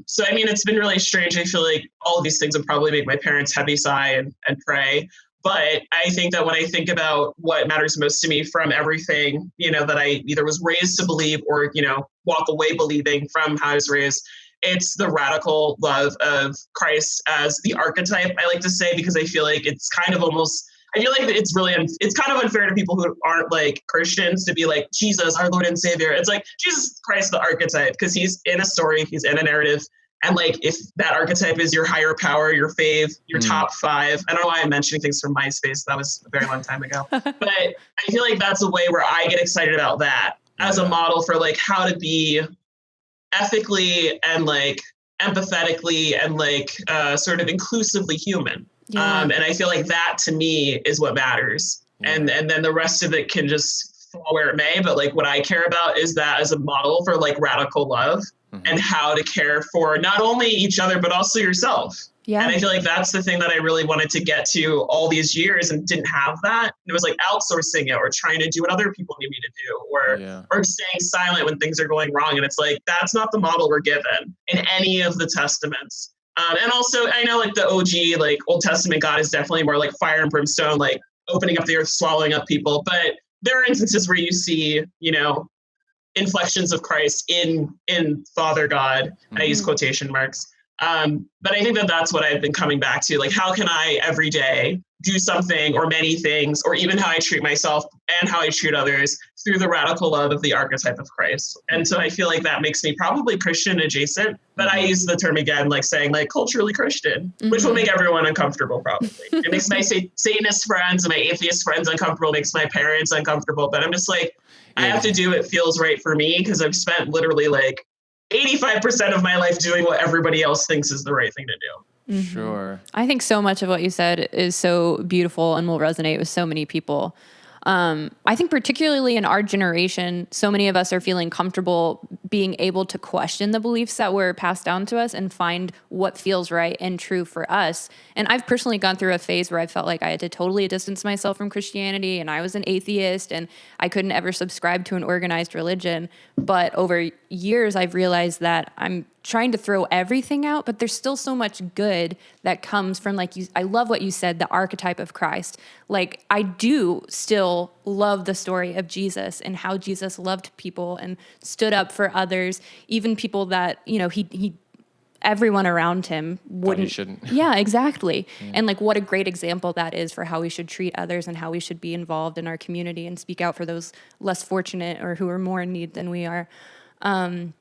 So, I mean, it's been really strange. I feel like all of these things would probably make my parents heavy sigh and pray. But I think that when I think about what matters most to me from everything, that I either was raised to believe or, walk away believing from how I was raised, it's the radical love of Christ as the archetype, I like to say, because I feel like it's kind of almost, I feel like it's really, it's kind of unfair to people who aren't like Christians to be like, Jesus, our Lord and Savior. It's like Jesus Christ, the archetype, because he's in a story, he's in a narrative. And like, if that archetype is your higher power, your fave, your top five, I don't know why I'm mentioning things from MySpace. That was a very long time ago. But I feel like that's a way where I get excited about that as a model for like how to be ethically and like empathetically and like sort of inclusively human. Yeah. And I feel like that to me is what matters. Yeah. And then the rest of it can just fall where it may. But like what I care about is that as a model for like radical love and how to care for not only each other, but also yourself. Yeah. And I feel like that's the thing that I really wanted to get to all these years and didn't have that. It was like outsourcing it or trying to do what other people need me to do or staying silent when things are going wrong. And it's like, that's not the model we're given in any of the testaments. And also I know like the OG, like Old Testament God is definitely more like fire and brimstone, like opening up the earth, swallowing up people. But there are instances where you see, inflections of Christ in Father God. I use quotation marks. But I think that that's what I've been coming back to. Like, how can I every day do something or many things, or even how I treat myself and how I treat others through the radical love of the archetype of Christ. And so I feel like that makes me probably Christian adjacent, but I use the term again, like saying like culturally Christian, which will make everyone uncomfortable probably. It makes my Satanist friends and my atheist friends uncomfortable, makes my parents uncomfortable, but I'm just like, I have to do what feels right for me because I've spent literally like 85% of my life doing what everybody else thinks is the right thing to do. Mm-hmm. Sure. I think so much of what you said is so beautiful and will resonate with so many people. I think particularly in our generation, so many of us are feeling comfortable being able to question the beliefs that were passed down to us and find what feels right and true for us. And I've personally gone through a phase where I felt like I had to totally distance myself from Christianity and I was an atheist and I couldn't ever subscribe to an organized religion. But over years, I've realized that I'm trying to throw everything out, but there's still so much good that comes from, like you, I love what you said, the archetype of Christ. Like, I do still love the story of Jesus and how Jesus loved people and stood up for others, even people that, he everyone around him wouldn't. Shouldn't. Yeah, exactly. Yeah. And like, what a great example that is for how we should treat others and how we should be involved in our community and speak out for those less fortunate or who are more in need than we are. And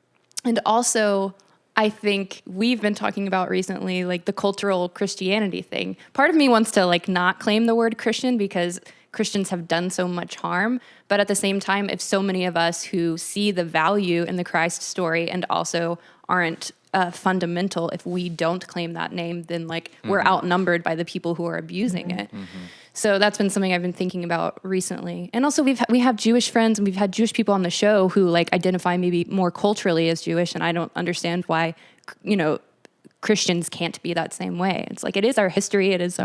also, I think we've been talking about recently, like the cultural Christianity thing. Part of me wants to like not claim the word Christian because Christians have done so much harm. But at the same time, if so many of us who see the value in the Christ story and also aren't fundamental, if we don't claim that name, then like we're outnumbered by the people who are abusing it. So that's been something I've been thinking about recently. And also we have Jewish friends and we've had Jewish people on the show who like identify maybe more culturally as Jewish. And I don't understand why, Christians can't be that same way. It's like, it is our history. It is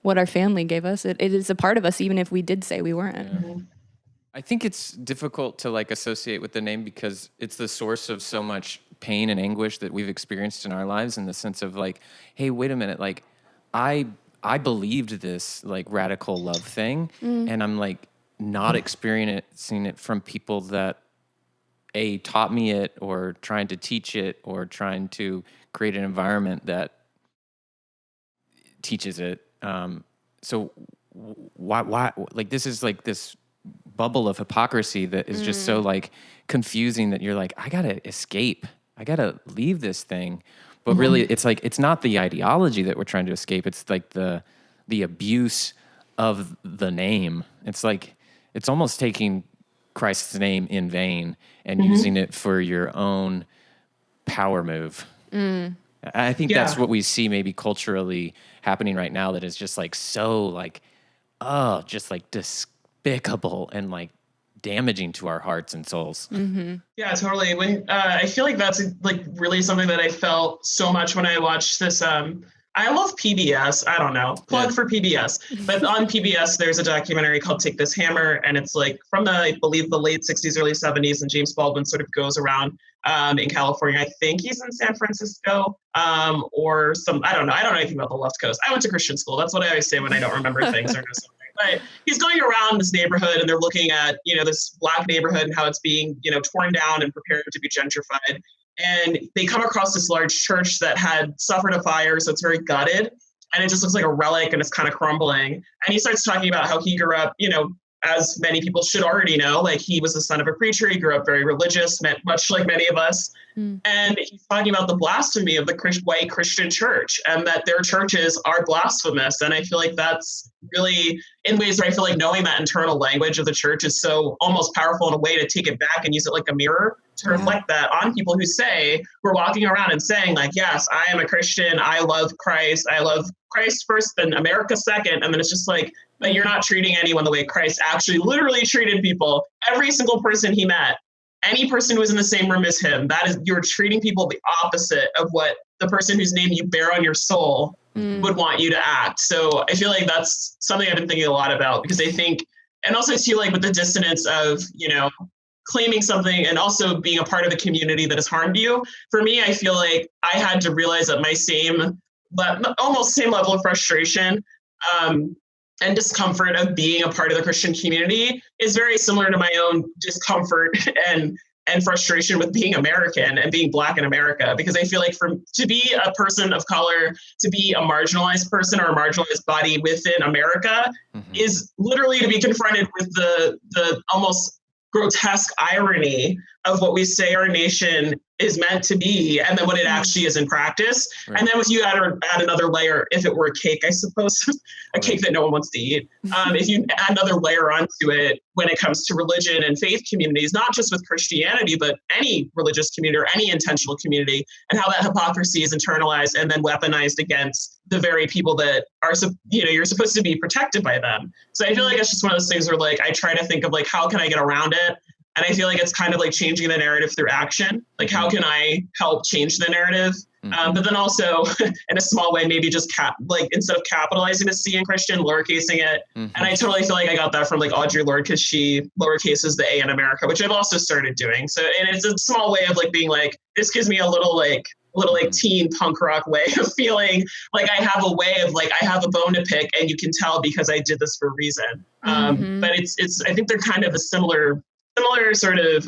what our family gave us. It is a part of us, even if we did say we weren't. Yeah. I think it's difficult to like associate with the name because it's the source of so much pain and anguish that we've experienced in our lives, in the sense of like, hey, wait a minute, like I believed this like radical love thing, and I'm like not experiencing it from people that taught me it or trying to teach it or trying to create an environment that teaches it. So why like this is like this bubble of hypocrisy that is just so like confusing that you're like, I gotta escape. I gotta leave this thing. But really, it's like, it's not the ideology that we're trying to escape. It's like the abuse of the name. It's like, it's almost taking Christ's name in vain and using it for your own power move. I think that's what we see maybe culturally happening right now, that is just like so like, just like despicable and like damaging to our hearts and souls. Yeah, totally. When I feel like that's like really something that I felt so much when I watched this I love PBS. I don't know. Plug for PBS. But on PBS, there's a documentary called Take This Hammer. And it's like from the, I believe, the late 60s, early 70s. And James Baldwin sort of goes around in California. I think he's in San Francisco or some, I don't know. I don't know anything about the left coast. I went to Christian school. That's what I always say when I don't remember things or know something. But he's going around this neighborhood and they're looking at, this Black neighborhood and how it's being, torn down and prepared to be gentrified. And they come across this large church that had suffered a fire, so it's very gutted. And it just looks like a relic and it's kind of crumbling. And he starts talking about how he grew up, as many people should already know, like he was the son of a preacher. He grew up very religious, much like many of us. And he's talking about the blasphemy of the white Christian church and that their churches are blasphemous. And I feel like that's really, in ways where I feel like knowing that internal language of the church is so almost powerful in a way to take it back and use it like a mirror to reflect that on people who we're walking around and saying like, yes, I am a Christian. I love Christ. I love Christ first, then America second. And then it's just like, but you're not treating anyone the way Christ actually literally treated people. Every single person he met, any person who was in the same room as him, you're treating people the opposite of what the person whose name you bear on your soul would want you to act. So I feel like that's something I've been thinking a lot about because I think, and also too, like with the dissonance of, claiming something and also being a part of a community that has harmed you. For me, I feel like I had to realize that almost same level of frustration and discomfort of being a part of the Christian community is very similar to my own discomfort and frustration with being American and being Black in America. Because I feel like to be a person of color, to be a marginalized person or a marginalized body within America is literally to be confronted with the almost grotesque irony of what we say our nation is meant to be and then what it actually is in practice. Right. And then if you add another layer, if it were a cake, I suppose, a cake that no one wants to eat, if you add another layer onto it when it comes to religion and faith communities, not just with Christianity, but any religious community or any intentional community, and how that hypocrisy is internalized and then weaponized against the very people that are, you're supposed to be protected by them. So I feel like it's just one of those things where like, I try to think of like, how can I get around it? And I feel like it's kind of like changing the narrative through action. Like, how can I help change the narrative? But then also, in a small way, maybe just instead of capitalizing the C in Christian, lowercasing it. And I totally feel like I got that from like Audre Lorde because she lowercases the A in America, which I've also started doing. So, and it's a small way of like being like, this gives me a little teen punk rock way of feeling like I have a way of like, I have a bone to pick and you can tell because I did this for a reason. But it's, I think they're kind of a similar sort of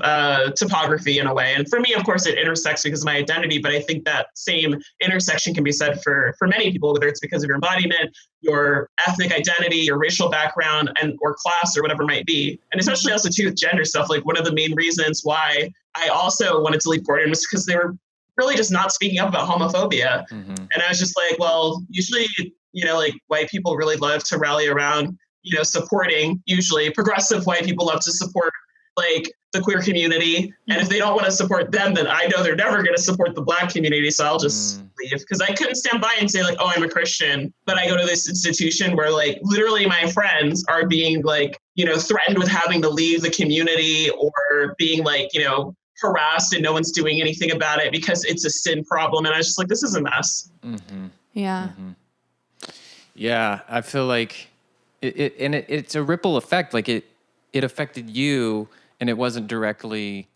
topography in a way. And for me, of course, it intersects because of my identity, but I think that same intersection can be said for many people, whether it's because of your embodiment, your ethnic identity, your racial background, or class or whatever it might be. And especially also too with gender stuff, like one of the main reasons why I also wanted to leave Gordon was because they were really just not speaking up about homophobia. And I was just like, well, usually, like white people really love to rally around, supporting, usually progressive white people love to support like the queer community. And if they don't want to support them, then I know they're never going to support the Black community. So I'll just leave because I couldn't stand by and say like, oh, I'm a Christian, but I go to this institution where like literally my friends are being like, threatened with having to leave the community or being like, harassed and no one's doing anything about it because it's a sin problem. And I was just like, this is a mess. Yeah. Yeah. I feel like it's a ripple effect. Like it affected you and it wasn't directly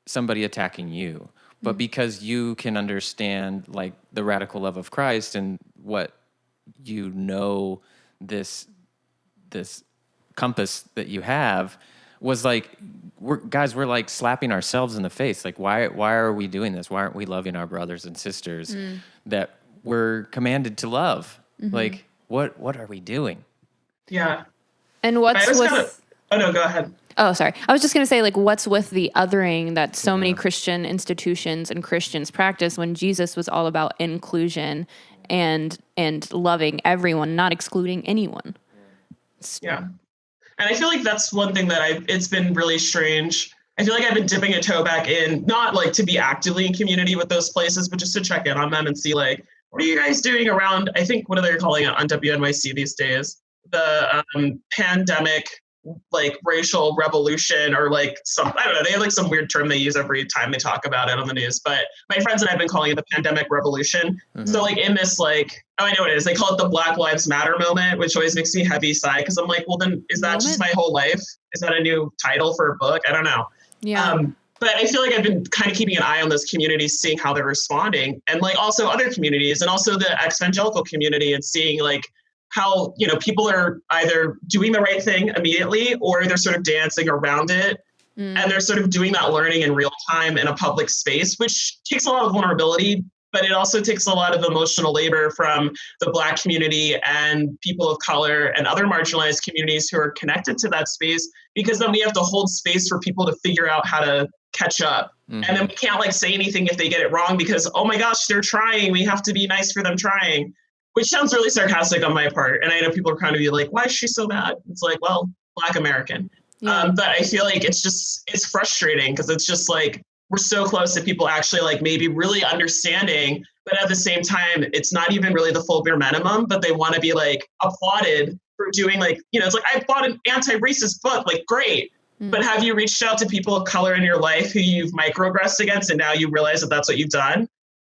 somebody attacking you, but because you can understand like the radical love of Christ and what, this compass that you have was like, we're like slapping ourselves in the face. Like, why are we doing this? Why aren't we loving our brothers and sisters that we're commanded to love? Like, what are we doing? Yeah. And what's with... Oh, no, go ahead. Oh, sorry. I was just going to say, like, what's with the othering that so many Christian institutions and Christians practice when Jesus was all about inclusion and loving everyone, not excluding anyone? Yeah. And I feel like that's one thing that it's been really strange. I feel like I've been dipping a toe back in, not like to be actively in community with those places, but just to check in on them and see like, what are you guys doing around, I think, what are they calling it on WNYC these days? The pandemic like racial revolution or like some, I don't know, they have like some weird term they use every time they talk about it on the news, but my friends and I have been calling it the pandemic revolution. So like in this, like, oh, I know what it is. They call it the Black Lives Matter moment, which always makes me heavy sigh. Cause I'm like, well then is that just my whole life? Is that a new title for a book? I don't know. Yeah. But I feel like I've been kind of keeping an eye on those communities, seeing how they're responding, and like also other communities and also the ex-evangelical community, and seeing like how, you know, people are either doing the right thing immediately or they're sort of dancing around it. And they're sort of doing that learning in real time in a public space, which takes a lot of vulnerability, but it also takes a lot of emotional labor from the Black community and people of color and other marginalized communities who are connected to that space, because then we have to hold space for people to figure out how to catch up. And then we can't like say anything if they get it wrong because, oh my gosh, they're trying. We have to be nice for them trying, which sounds really sarcastic on my part. And I know people are kind of be like, why is she so mad? It's like, well, Black American. Yeah. But I feel like it's frustrating because it's just like, we're so close to people actually like maybe really understanding, but at the same time, it's not even really the full bare minimum, but they want to be like applauded for doing like, you know, it's like, I bought an anti-racist book, like great. But have you reached out to people of color in your life who you've microaggressed against and now you realize that that's what you've done?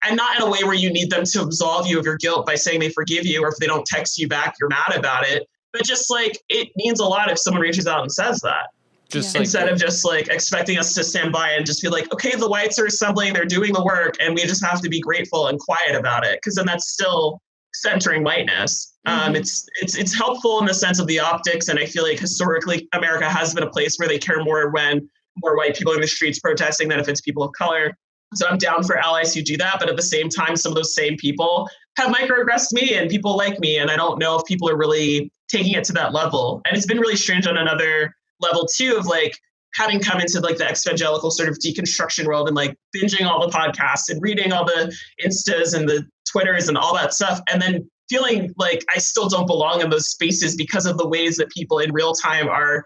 And not in a way where you need them to absolve you of your guilt by saying they forgive you, or if they don't text you back, you're mad about it. But just like, it means a lot if someone reaches out and says that. Just instead of just like expecting us to stand by and just be like, okay, the whites are assembling, they're doing the work, and we just have to be grateful and quiet about it. Because then that's still centering whiteness. It's helpful in the sense of the optics. And I feel like historically, America has been a place where they care more when more white people in the streets protesting than if it's people of color. So I'm down for allies who do that. But at the same time, some of those same people have microaggressed me and people like me. And I don't know if people are really taking it to that level. And it's been really strange on another level too, of like having come into like the evangelical sort of deconstruction world and like binging all the podcasts and reading all the Instas and the Twitters and all that stuff. And then feeling like I still don't belong in those spaces because of the ways that people in real time are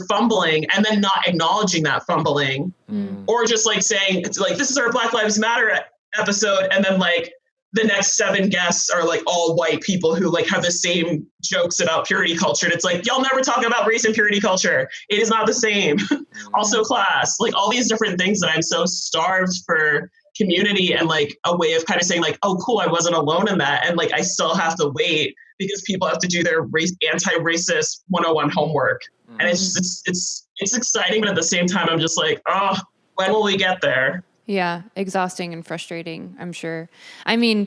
fumbling and then not acknowledging that fumbling, or just like saying, it's like, this is our Black Lives Matter episode. And then like the next 7 guests are like all white people who like have the same jokes about purity culture. And it's like, y'all never talk about race and purity culture. It is not the same. Also class, like all these different things that I'm so starved for community and like a way of kind of saying like, oh, cool, I wasn't alone in that. And like, I still have to wait because people have to do their anti-racist 101 homework. And it's exciting, but at the same time, I'm just like, oh, when will we get there? Yeah, exhausting and frustrating, I'm sure. I mean,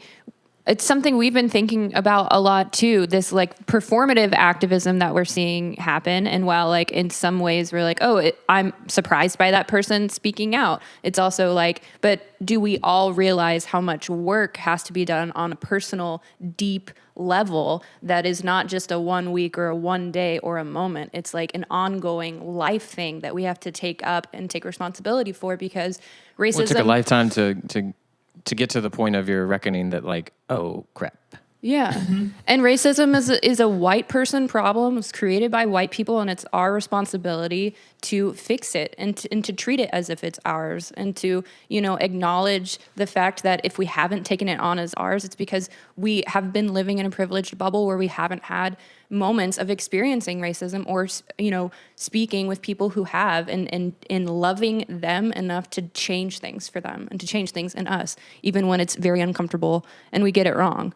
it's something we've been thinking about a lot too, this like performative activism that we're seeing happen. And while like in some ways we're like, oh, I'm surprised by that person speaking out, it's also like, but do we all realize how much work has to be done on a personal, deep level that is not just a 1 week or a 1 day or a moment? It's like an ongoing life thing that we have to take up and take responsibility for, because racism... Well, it took a lifetime to get to the point of your reckoning that like, oh crap. Yeah. And racism is a white person problem. It's created by white people, and it's our responsibility to fix it and to treat it as if it's ours, and to, you know, acknowledge the fact that if we haven't taken it on as ours, it's because we have been living in a privileged bubble where we haven't had moments of experiencing racism or, you know, speaking with people who have, and loving them enough to change things for them and to change things in us, even when it's very uncomfortable and we get it wrong.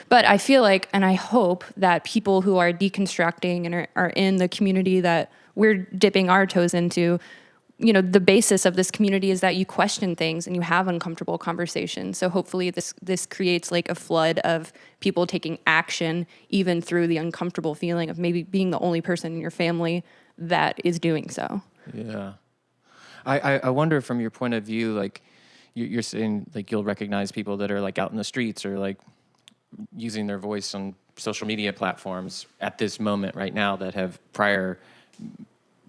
But I feel like, and I hope that people who are deconstructing and are in the community that we're dipping our toes into, you know, the basis of this community is that you question things and you have uncomfortable conversations. So hopefully this creates like a flood of people taking action, even through the uncomfortable feeling of maybe being the only person in your family that is doing so. Yeah. I wonder from your point of view, like you're saying, like you'll recognize people that are like out in the streets or like using their voice on social media platforms at this moment right now that have prior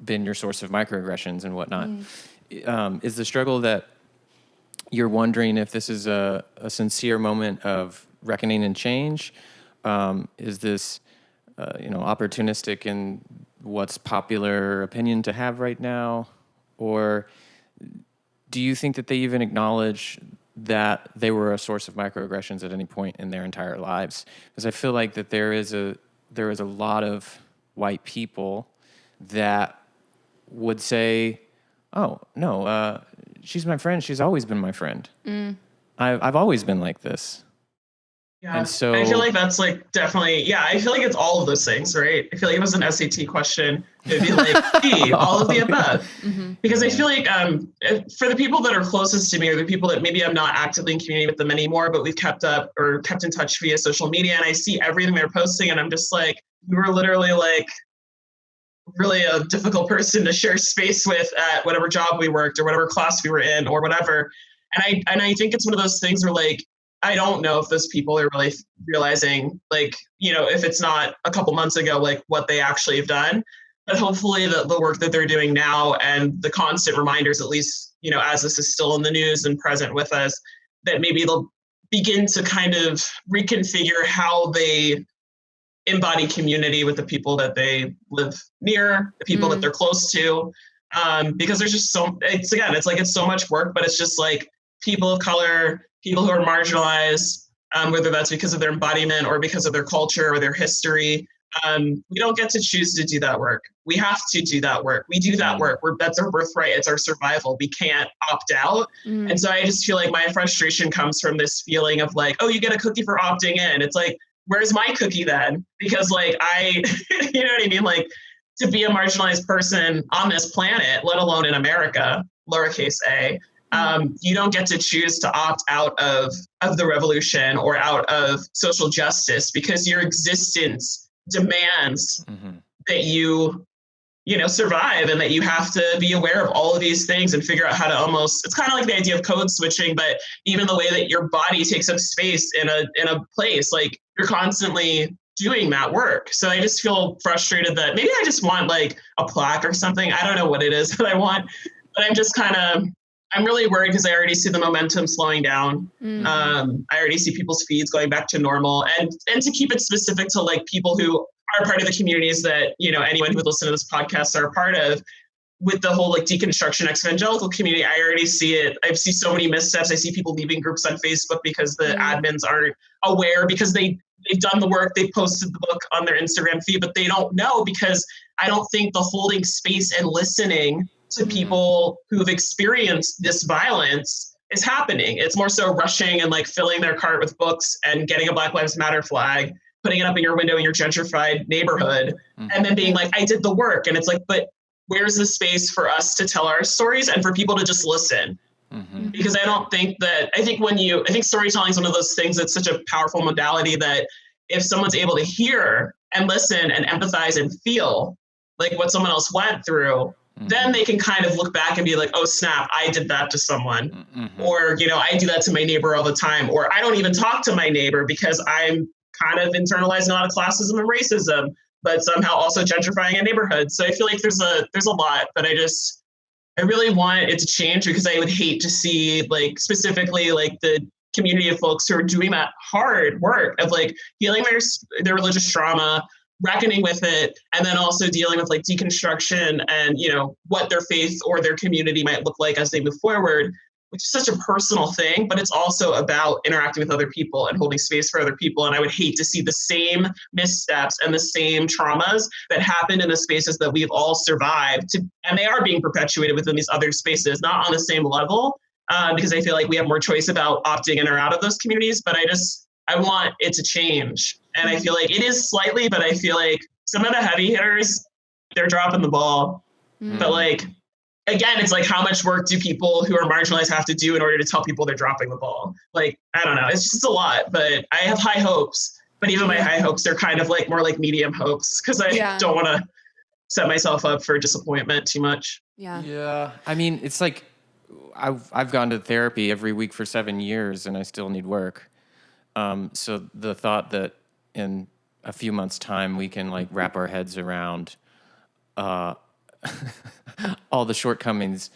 been your source of microaggressions and whatnot. Is the struggle that you're wondering if this is a sincere moment of reckoning and change? Is this, opportunistic in what's popular opinion to have right now? Or do you think that they even acknowledge that they were a source of microaggressions at any point in their entire lives? Because I feel like that there is a lot of white people that would say, oh, no, she's my friend. She's always been my friend. I've always been like this. Yeah. And so I feel like that's like definitely, yeah, I feel like it's all of those things, right? I feel like it was an SAT question. It'd be like, B, all of the above. Because I feel like for the people that are closest to me, or the people that maybe I'm not actively in community with them anymore, but we've kept up or kept in touch via social media, and I see everything they're posting, and I'm just like, you were literally like really a difficult person to share space with at whatever job we worked or whatever class we were in or whatever. And I think it's one of those things where like, I don't know if those people are really realizing, like, you know, if it's not a couple months ago, like what they actually have done. But hopefully the work that they're doing now and the constant reminders, at least, you know, as this is still in the news and present with us, that maybe they'll begin to kind of reconfigure how they embody community with the people that they live near, the people that they're close to. Because there's just it's so much work, but it's just like people of color, people who are marginalized, whether that's because of their embodiment or because of their culture or their history. We don't get to choose to do that work. We have to do that work. We do that work. That's our birthright. It's our survival. We can't opt out. And so I just feel like my frustration comes from this feeling of like, oh, you get a cookie for opting in. It's like, where's my cookie then? Because like you know what I mean? Like to be a marginalized person on this planet, let alone in America, lowercase a, you don't get to choose to opt out of the revolution or out of social justice because your existence demands that you survive, and that you have to be aware of all of these things and figure out how to almost, it's kind of like the idea of code switching, but even the way that your body takes up space in a place, like you're constantly doing that work. So I just feel frustrated that maybe I just want like a plaque or something. I don't know what it is that I want, but I'm really worried because I already see the momentum slowing down. I already see people's feeds going back to normal, and to keep it specific to like people who are part of the communities that, you know, anyone who would listen to this podcast are a part of, with the whole like deconstruction evangelical community. I already see it. I see so many missteps. I see people leaving groups on Facebook because the admins aren't aware, because they've done the work, they've posted the book on their Instagram feed, but they don't know, because I don't think the holding space and listening to people who've experienced this violence is happening. It's more so rushing and like filling their cart with books and getting a Black Lives Matter flag, putting it up in your window in your gentrified neighborhood, and then being like, I did the work. And it's like, but where's the space for us to tell our stories and for people to just listen? Because I think storytelling is one of those things that's such a powerful modality that if someone's able to hear and listen and empathize and feel like what someone else went through, then they can kind of look back and be like, oh snap, I did that to someone. Or, you know, I do that to my neighbor all the time. Or I don't even talk to my neighbor because I'm kind of internalizing a lot of classism and racism, but somehow also gentrifying a neighborhood. So I feel like there's a lot, but I really want it to change, because I would hate to see like specifically like the community of folks who are doing that hard work of like healing their religious trauma, reckoning with it, and then also dealing with like deconstruction and, you know, what their faith or their community might look like as they move forward, which is such a personal thing, but it's also about interacting with other people and holding space for other people. And I would hate to see the same missteps and the same traumas that happened in the spaces that we've all survived and they are being perpetuated within these other spaces, not on the same level, because I feel like we have more choice about opting in or out of those communities, but I want it to change. And I feel like it is slightly, but I feel like some of the heavy hitters, they're dropping the ball. But like, again, it's like, how much work do people who are marginalized have to do in order to tell people they're dropping the ball? Like, I don't know. It's just a lot, but I have high hopes. But even my high hopes are kind of like more like medium hopes, because I don't want to set myself up for disappointment too much. Yeah. I mean, it's like I've gone to therapy every week for 7 years and I still need work. So the thought that in a few months' time we can like wrap our heads around all the shortcomings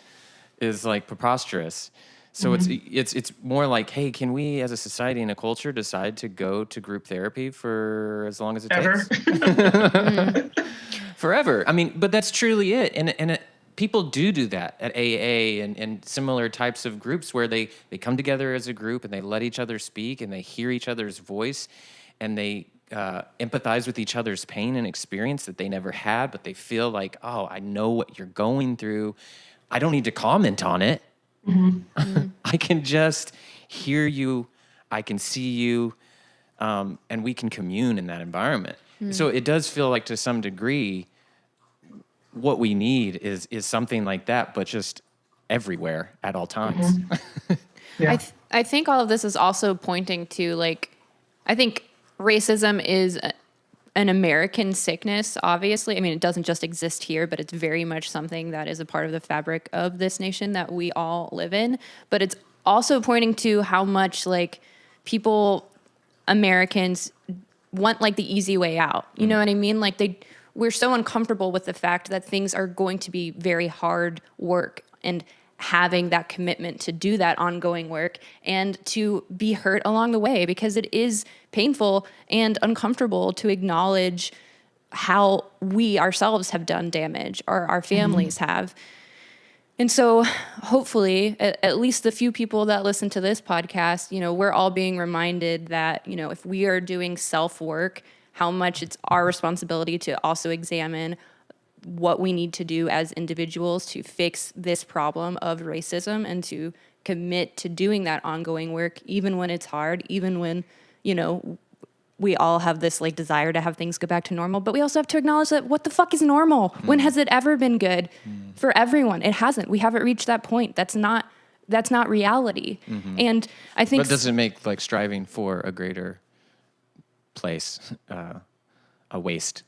is like preposterous. So it's more like, hey, can we as a society and a culture decide to go to group therapy for as long as it takes? Forever. I mean, but that's truly it. And people do that at AA and similar types of groups where they come together as a group and they let each other speak and they hear each other's voice and they empathize with each other's pain and experience that they never had, but they feel like, oh, I know what you're going through. I don't need to comment on it. I can just hear you. I can see you. And we can commune in that environment. So it does feel like, to some degree, what we need is something like that, but just everywhere at all times. Yeah. I think all of this is also pointing to, like, I think racism is an American sickness, obviously. I mean, it doesn't just exist here, but it's very much something that is a part of the fabric of this nation that we all live in. But it's also pointing to how much, like, Americans want, like, the easy way out. You know what I mean? Like, we're so uncomfortable with the fact that things are going to be very hard work, and having that commitment to do that ongoing work and to be hurt along the way, because it is painful and uncomfortable to acknowledge how we ourselves have done damage, or our families have. And so hopefully, at least the few people that listen to this podcast, you know, we're all being reminded that, you know, if we are doing self-work, how much it's our responsibility to also examine what we need to do as individuals to fix this problem of racism, and to commit to doing that ongoing work, even when it's hard, even when, you know, we all have this, like, desire to have things go back to normal. But we also have to acknowledge that what the fuck is normal? When has it ever been good for everyone? It hasn't. We haven't reached that point. That's not reality. And I think... But does it make, like, striving for a greater place a waste?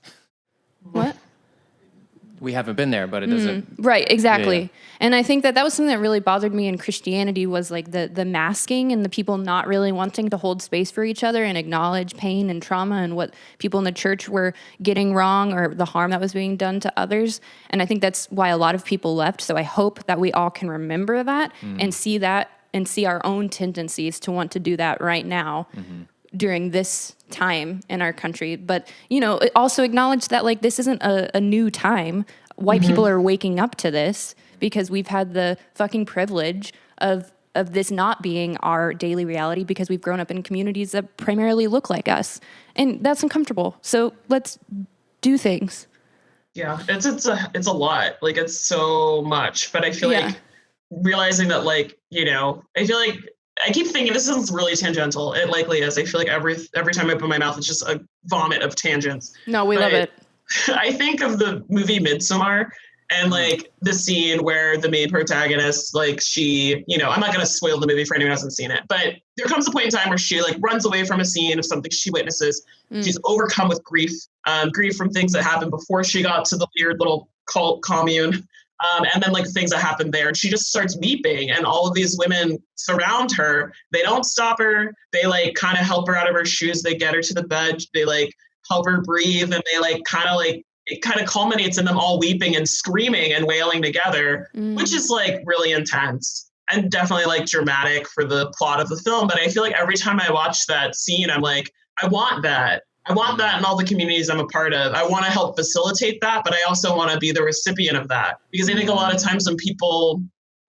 What? We haven't been there, but it doesn't... Right, exactly. Yeah. And I think that was something that really bothered me in Christianity, was, like, the masking and the people not really wanting to hold space for each other and acknowledge pain and trauma and what people in the church were getting wrong, or the harm that was being done to others. And I think that's why a lot of people left. So I hope that we all can remember that and see that, and see our own tendencies to want to do that right now during this time in our country. But, you know, also acknowledge that, like, this isn't a new time. White people are waking up to this, because we've had the fucking privilege of this not being our daily reality, because we've grown up in communities that primarily look like us. And that's uncomfortable. So let's do things. Yeah, it's a lot. Like, it's so much. But I feel like realizing that, like, you know, I feel like I keep thinking this is really tangential. It likely is. I feel like every time I open my mouth, it's just a vomit of tangents. No, we love it. I think of the movie Midsommar, and, like, the scene where the main protagonist, like, she, you know, I'm not going to spoil the movie for anyone who hasn't seen it, but there comes a point in time where she, like, runs away from a scene of something she witnesses. She's overcome with grief from things that happened before she got to the weird little cult commune. And then, like, things that happen there, and she just starts weeping, and all of these women surround her. They don't stop her. They, like, kind of help her out of her shoes. They get her to the bed. They, like, help her breathe, and they, like, it kind of culminates in them all weeping and screaming and wailing together, which is, like, really intense and definitely, like, dramatic for the plot of the film. But I feel like every time I watch that scene, I'm like, I want that. I want that in all the communities I'm a part of. I want to help facilitate that, but I also want to be the recipient of that. Because I think a lot of times when people,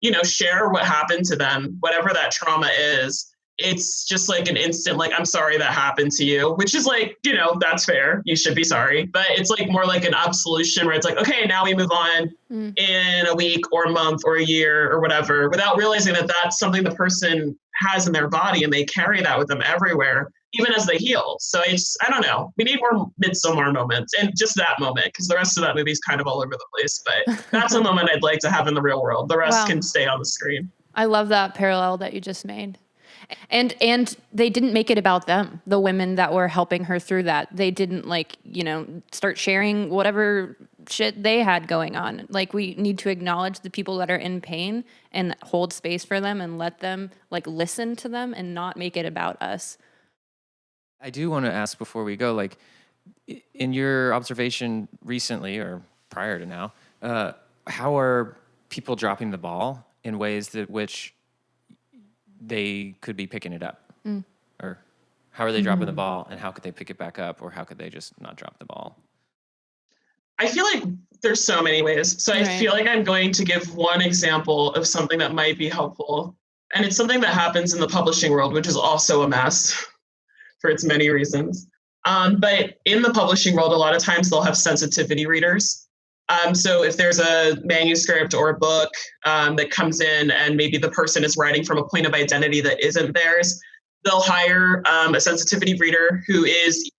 you know, share what happened to them, whatever that trauma is, it's just like an instant, like, I'm sorry that happened to you, which is, like, you know, that's fair. You should be sorry. But it's, like, more like an absolution where it's like, okay, now we move on in a week or a month or a year or whatever, without realizing that that's something the person has in their body, and they carry that with them everywhere, even as they heal. So I don't know. We need more Midsommar moments, and just that moment, because the rest of that movie is kind of all over the place. But that's a moment I'd like to have in the real world. The rest can stay on the screen. I love that parallel that you just made. And they didn't make it about them, the women that were helping her through that. They didn't, like, you know, start sharing whatever shit they had going on. Like, we need to acknowledge the people that are in pain and hold space for them and let them, like, listen to them and not make it about us. I do want to ask before we go, like, in your observation recently or prior to now, how are people dropping the ball in ways that which they could be picking it up? Or how are they dropping the ball, and how could they pick it back up, or how could they just not drop the ball? I feel like there's so many ways. So I feel like I'm going to give one example of something that might be helpful. And it's something that happens in the publishing world, which is also a mess for its many reasons. But in the publishing world, a lot of times they'll have sensitivity readers. So if there's a manuscript or a book that comes in and maybe the person is writing from a point of identity that isn't theirs, they'll hire a sensitivity reader who is,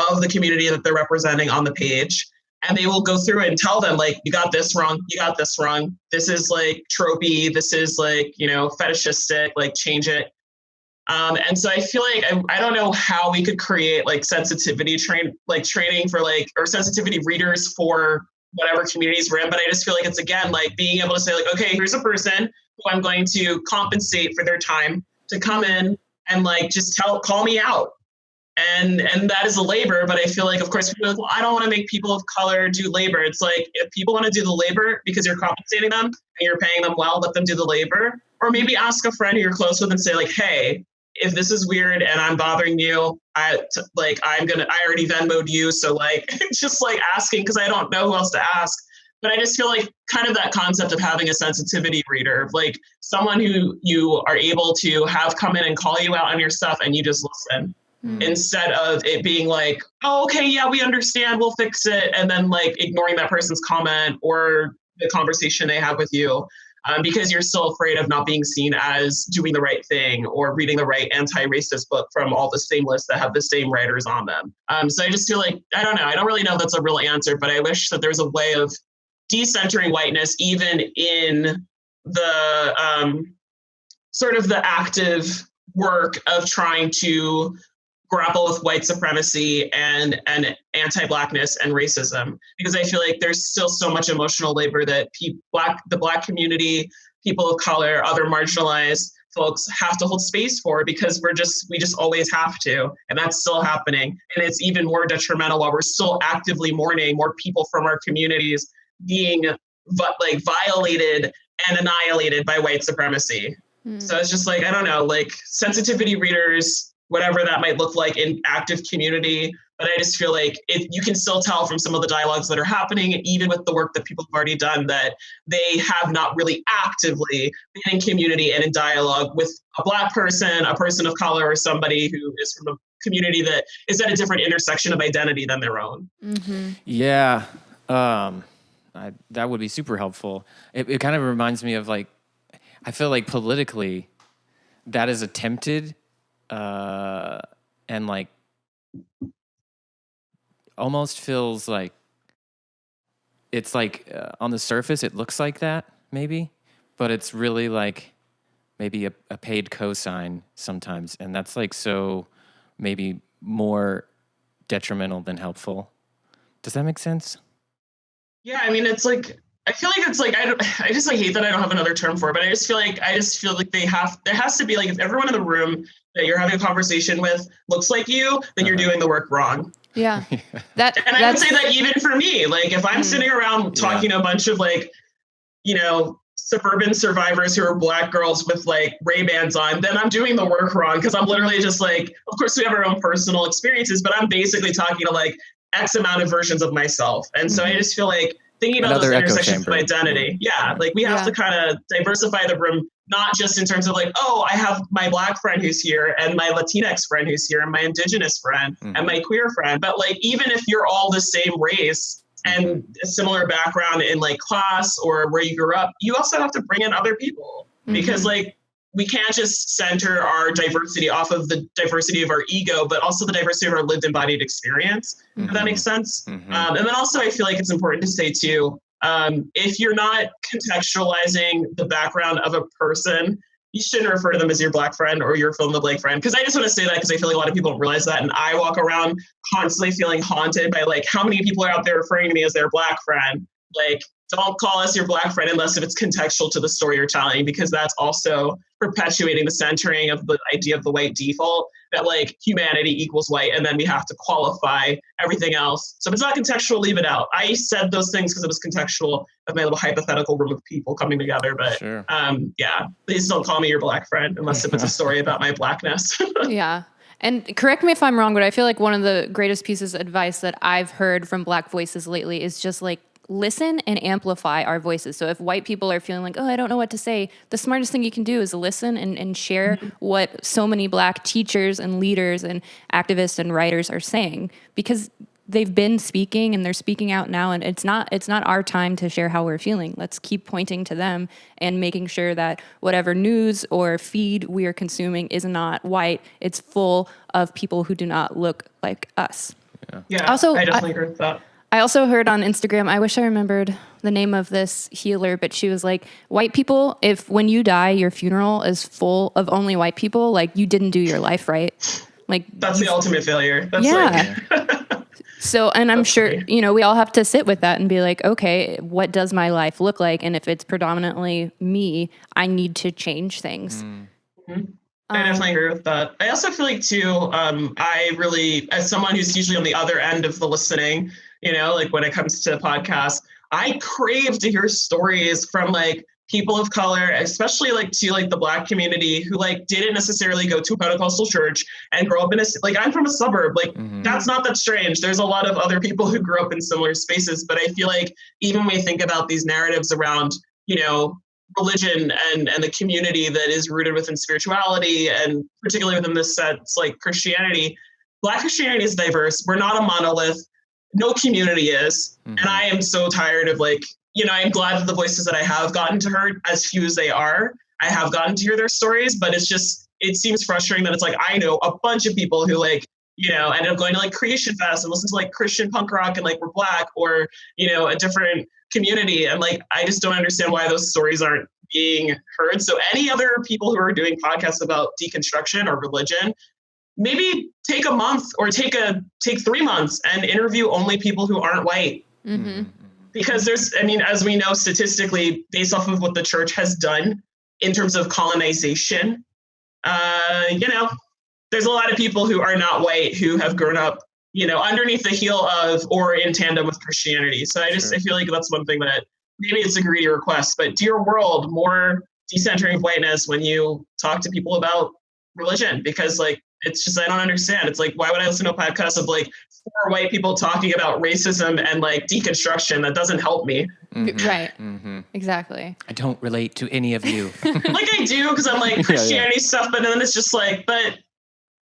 of the community that they're representing on the page. And they will go through it and tell them, like, you got this wrong. You got this wrong. This is like tropey. This is like, fetishistic, like change it. And so I feel like I don't know how we could create like sensitivity training for or sensitivity readers for whatever communities we're in. But I just feel like it's, again, like being able to say, like, okay, here's a person who I'm going to compensate for their time to come in and like just call me out. And that is a labor. But I feel like, of course, people are like, well, I don't want to make people of color do labor. It's like, if people want to do the labor because you're compensating them and you're paying them well, let them do the labor. Or maybe ask a friend who you're close with and say, like, hey, if this is weird and I'm bothering you, I already Venmo'd you. So like, just like asking, because I don't know who else to ask. But I just feel like kind of that concept of having a sensitivity reader, like someone who you are able to have come in and call you out on your stuff and you just listen. Instead of it being like, oh, okay, yeah, we understand, we'll fix it. And then like ignoring that person's comment or the conversation they have with you because you're still afraid of not being seen as doing the right thing or reading the right anti-racist book from all the same lists that have the same writers on them. So I just feel like, I don't know. I don't really know if that's a real answer, but I wish that there's a way of decentering whiteness even in the sort of the active work of trying to grapple with white supremacy and anti-Blackness and racism, because I feel like there's still so much emotional labor that the Black community, people of color, other marginalized folks have to hold space for, because we just always have to, and that's still happening. And it's even more detrimental while we're still actively mourning more people from our communities being violated and annihilated by white supremacy. So it's just like, I don't know, like sensitivity readers, whatever that might look like in active community. But I just feel like you can still tell from some of the dialogues that are happening, even with the work that people have already done, that they have not really actively been in community and in dialogue with a Black person, a person of color, or somebody who is from a community that is at a different intersection of identity than their own. Mm-hmm. Yeah. That would be super helpful. It kind of reminds me of like, I feel like politically that is attempted and like almost feels like it's like on the surface it looks like that maybe, but it's really like maybe a paid cosign sometimes, and that's like so maybe more detrimental than helpful. Does that make sense? Yeah, I mean, it's like, I feel like it's like, I just like hate that I don't have another term for it, but I just feel like there has to be like, if everyone in the room that you're having a conversation with looks like you, then you're doing the work wrong. Yeah. And I would say that even for me, like if I'm sitting around talking to a bunch of like, suburban survivors who are Black girls with like Ray-Bans on, then I'm doing the work wrong, because I'm literally just like, of course we have our own personal experiences, but I'm basically talking to like X amount of versions of myself. And so I just feel like thinking about those intersections of identity. Yeah. Like we have to kind of diversify the room, not just in terms of like, oh, I have my Black friend who's here and my Latinx friend who's here and my Indigenous friend and my queer friend. But like, even if you're all the same race and a similar background in like class or where you grew up, you also have to bring in other people because like, we can't just center our diversity off of the diversity of our ego, but also the diversity of our lived embodied experience, if that makes sense. And then also I feel like it's important to say too, if you're not contextualizing the background of a person, you shouldn't refer to them as your Black friend or your fill in the blank friend. Because I just want to say that because I feel like a lot of people don't realize that. And I walk around constantly feeling haunted by like how many people are out there referring to me as their Black friend. Like, don't call us your Black friend unless if it's contextual to the story you're telling, because that's also perpetuating the centering of the idea of the white default, that like humanity equals white, and then we have to qualify everything else. So if it's not contextual, leave it out. I said those things because it was contextual of my little hypothetical room of people coming together. But yeah, please don't call me your Black friend unless if it's a story about my Blackness. Yeah. And correct me if I'm wrong, but I feel like one of the greatest pieces of advice that I've heard from Black voices lately is just like listen and amplify our voices. So if white people are feeling like, oh, I don't know what to say, the smartest thing you can do is listen and share what so many Black teachers and leaders and activists and writers are saying, because they've been speaking and they're speaking out now, and it's not our time to share how we're feeling. Let's keep pointing to them and making sure that whatever news or feed we are consuming is not white. It's full of people who do not look like us. Yeah, also, I definitely agree with that. I also heard on Instagram, I wish I remembered the name of this healer, but she was like, white people, if when you die, your funeral is full of only white people, like you didn't do your life right. Like that's the ultimate failure. That's So, and I'm sure, you know, we all have to sit with that and be like, okay, what does my life look like? And if it's predominantly me, I need to change things. I definitely agree with that. I also feel like too, I really, as someone who's usually on the other end of the listening, you know, like when it comes to podcasts, I crave to hear stories from like people of color, especially like to like the Black community who like didn't necessarily go to a Pentecostal church and grow up in a, like I'm from a suburb, like that's not that strange. There's a lot of other people who grew up in similar spaces, but I feel like even when we think about these narratives around, you know, religion and the community that is rooted within spirituality, and particularly within this sense, like Christianity, Black Christianity is diverse. We're not a monolith. No community is. And I am so tired of like, you know, I'm glad that the voices that I have gotten to hear, as few as they are, I have gotten to hear their stories, but it's just, it seems frustrating that it's like, I know a bunch of people who like, you know, ended up going to like Creation Fest and listen to like Christian punk rock and like we're Black, or, you know, a different community. And like, I just don't understand why those stories aren't being heard. So any other people who are doing podcasts about deconstruction or religion, maybe take a month or take 3 months and interview only people who aren't white. Because there's, I mean, as we know statistically, based off of what the church has done in terms of colonization, you know, there's a lot of people who are not white who have grown up, you know, underneath the heel of or in tandem with Christianity. So I feel like that's one thing that maybe it's a greedy request, but do your world more decentering of whiteness when you talk to people about religion, because like, it's just, I don't understand. It's like, why would I listen to a podcast of like 4 white people talking about racism and like deconstruction? That doesn't help me. Right. Exactly. I don't relate to any of you. Like I do, because I'm like Christianity stuff, but then it's just like, but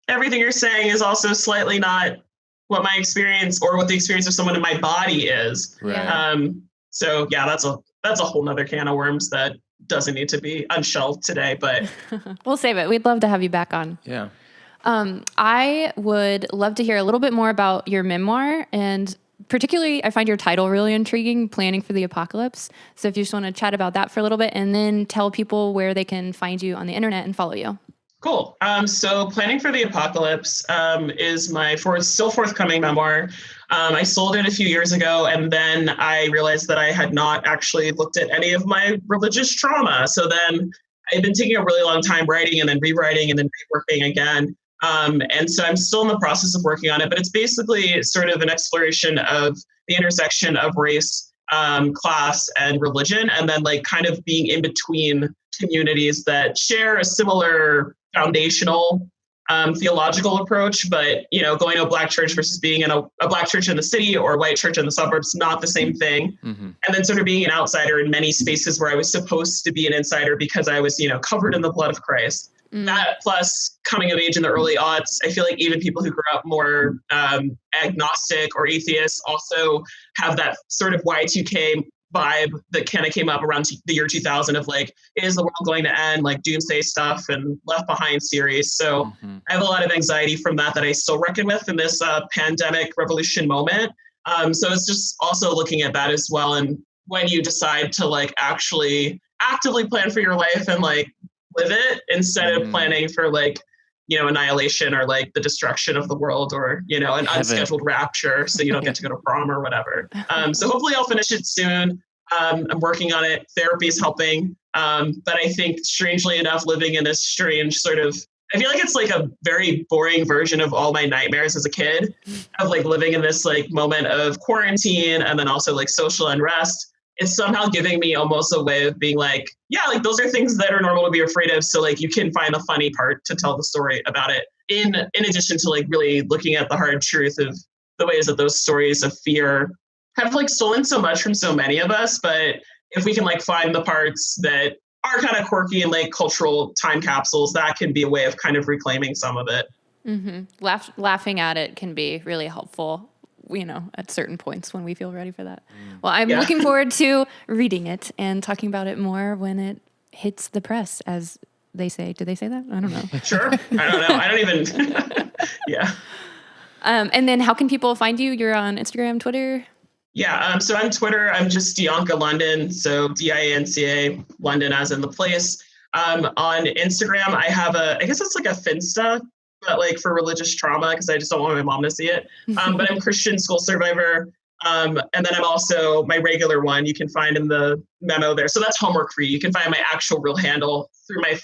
everything you're saying is also slightly not what my experience or what the experience of someone in my body is. Right. So yeah, that's a whole nother can of worms that doesn't need to be unshelved today, but we'll save it. We'd love to have you back on. Yeah. I would love to hear a little bit more about your memoir, and particularly I find your title really intriguing, Planning for the Apocalypse. So if you just want to chat about that for a little bit and then tell people where they can find you on the internet and follow you. Cool. So Planning for the Apocalypse is my still forthcoming memoir. I sold it a few years ago, and then I realized that I had not actually looked at any of my religious trauma. So then I've been taking a really long time writing and then rewriting and then reworking again. And so I'm still in the process of working on it, but it's basically sort of an exploration of the intersection of race, class, and religion, and then like kind of being in between communities that share a similar foundational theological approach, but you know, going to a Black church versus being in a Black church in the city or a white church in the suburbs, not the same thing. And then sort of being an outsider in many spaces where I was supposed to be an insider because I was, you know, covered in the blood of Christ. That plus coming of age in the early aughts, I feel like even people who grew up more agnostic or atheists also have that sort of Y2K vibe that kind of came up around the year 2000 of like, is the world going to end, like doomsday stuff and Left Behind series. So I have a lot of anxiety from that I still reckon with in this pandemic revolution moment. So it's just also looking at that as well. And when you decide to like actually actively plan for your life and like live it instead of planning for like, you know, annihilation or like the destruction of the world or, you know, an unscheduled rapture so you don't get to go to prom or whatever. So hopefully I'll finish it soon. I'm working on it. Therapy is helping. But I think strangely enough, living in this strange sort of, I feel like it's like a very boring version of all my nightmares as a kid of like living in this like moment of quarantine and then also like social unrest. It's somehow giving me almost a way of being like, yeah, like those are things that are normal to be afraid of. So like you can find the funny part to tell the story about it in addition to like really looking at the hard truth of the ways that those stories of fear have like stolen so much from so many of us, but if we can like find the parts that are kind of quirky and like cultural time capsules, that can be a way of kind of reclaiming some of it. Laughing at it can be really helpful, at certain points when we feel ready for that. Well, I'm looking forward to reading it and talking about it more when it hits the press, as they say. Did they say that? I don't know. Sure. I don't know. I don't even. Yeah. And then how can people find you? You're on Instagram, Twitter? Yeah. So on Twitter, I'm just Dianca London. So Dianca, London as in the place. On Instagram, I have I guess it's like a Finsta, but like for religious trauma, because I just don't want my mom to see it. But I'm Christian school survivor. And then I'm also my regular one. You can find in the memo there. So that's homework for you. You can find my actual real handle through my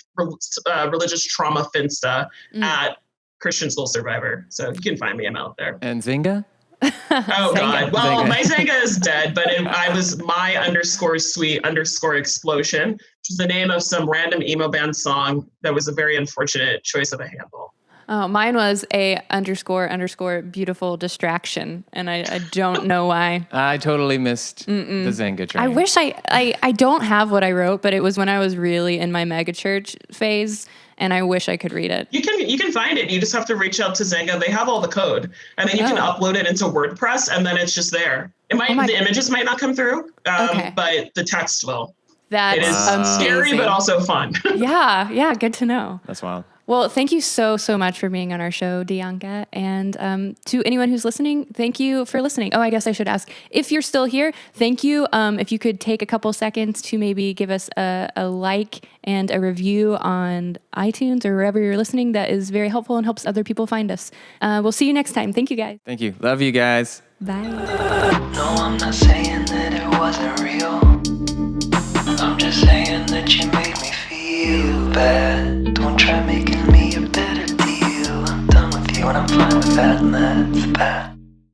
religious trauma Finsta at Christian school survivor. So you can find me. I'm out there. And Zynga? Oh God. Well, Zynga. my Zynga is dead, but I was my_sweet_explosion, which is the name of some random emo band song that was a very unfortunate choice of a handle. Oh, mine was a _ beautiful distraction, and I don't know why. I totally missed the Zynga train. I wish I don't have what I wrote, but it was when I was really in my megachurch phase, and I wish I could read it. You can find it. You just have to reach out to Zynga. They have all the code, and then you can upload it into WordPress, and then it's just there. It might the images might not come through, but the text will. It is scary, but also fun. Yeah, good to know. That's wild. Well, thank you so much for being on our show, Dianca. And to anyone who's listening, thank you for listening. Oh, I guess I should ask, if you're still here, thank you. If you could take a couple seconds to maybe give us a like and a review on iTunes or wherever you're listening, that is very helpful and helps other people find us. We'll see you next time. Thank you, guys. Thank you. Love you guys. Bye. No, I'm not saying that it wasn't real. I'm just saying that you made me feel bad. Don't try making me a better deal. I'm done with you and I'm fine with that, and that's that.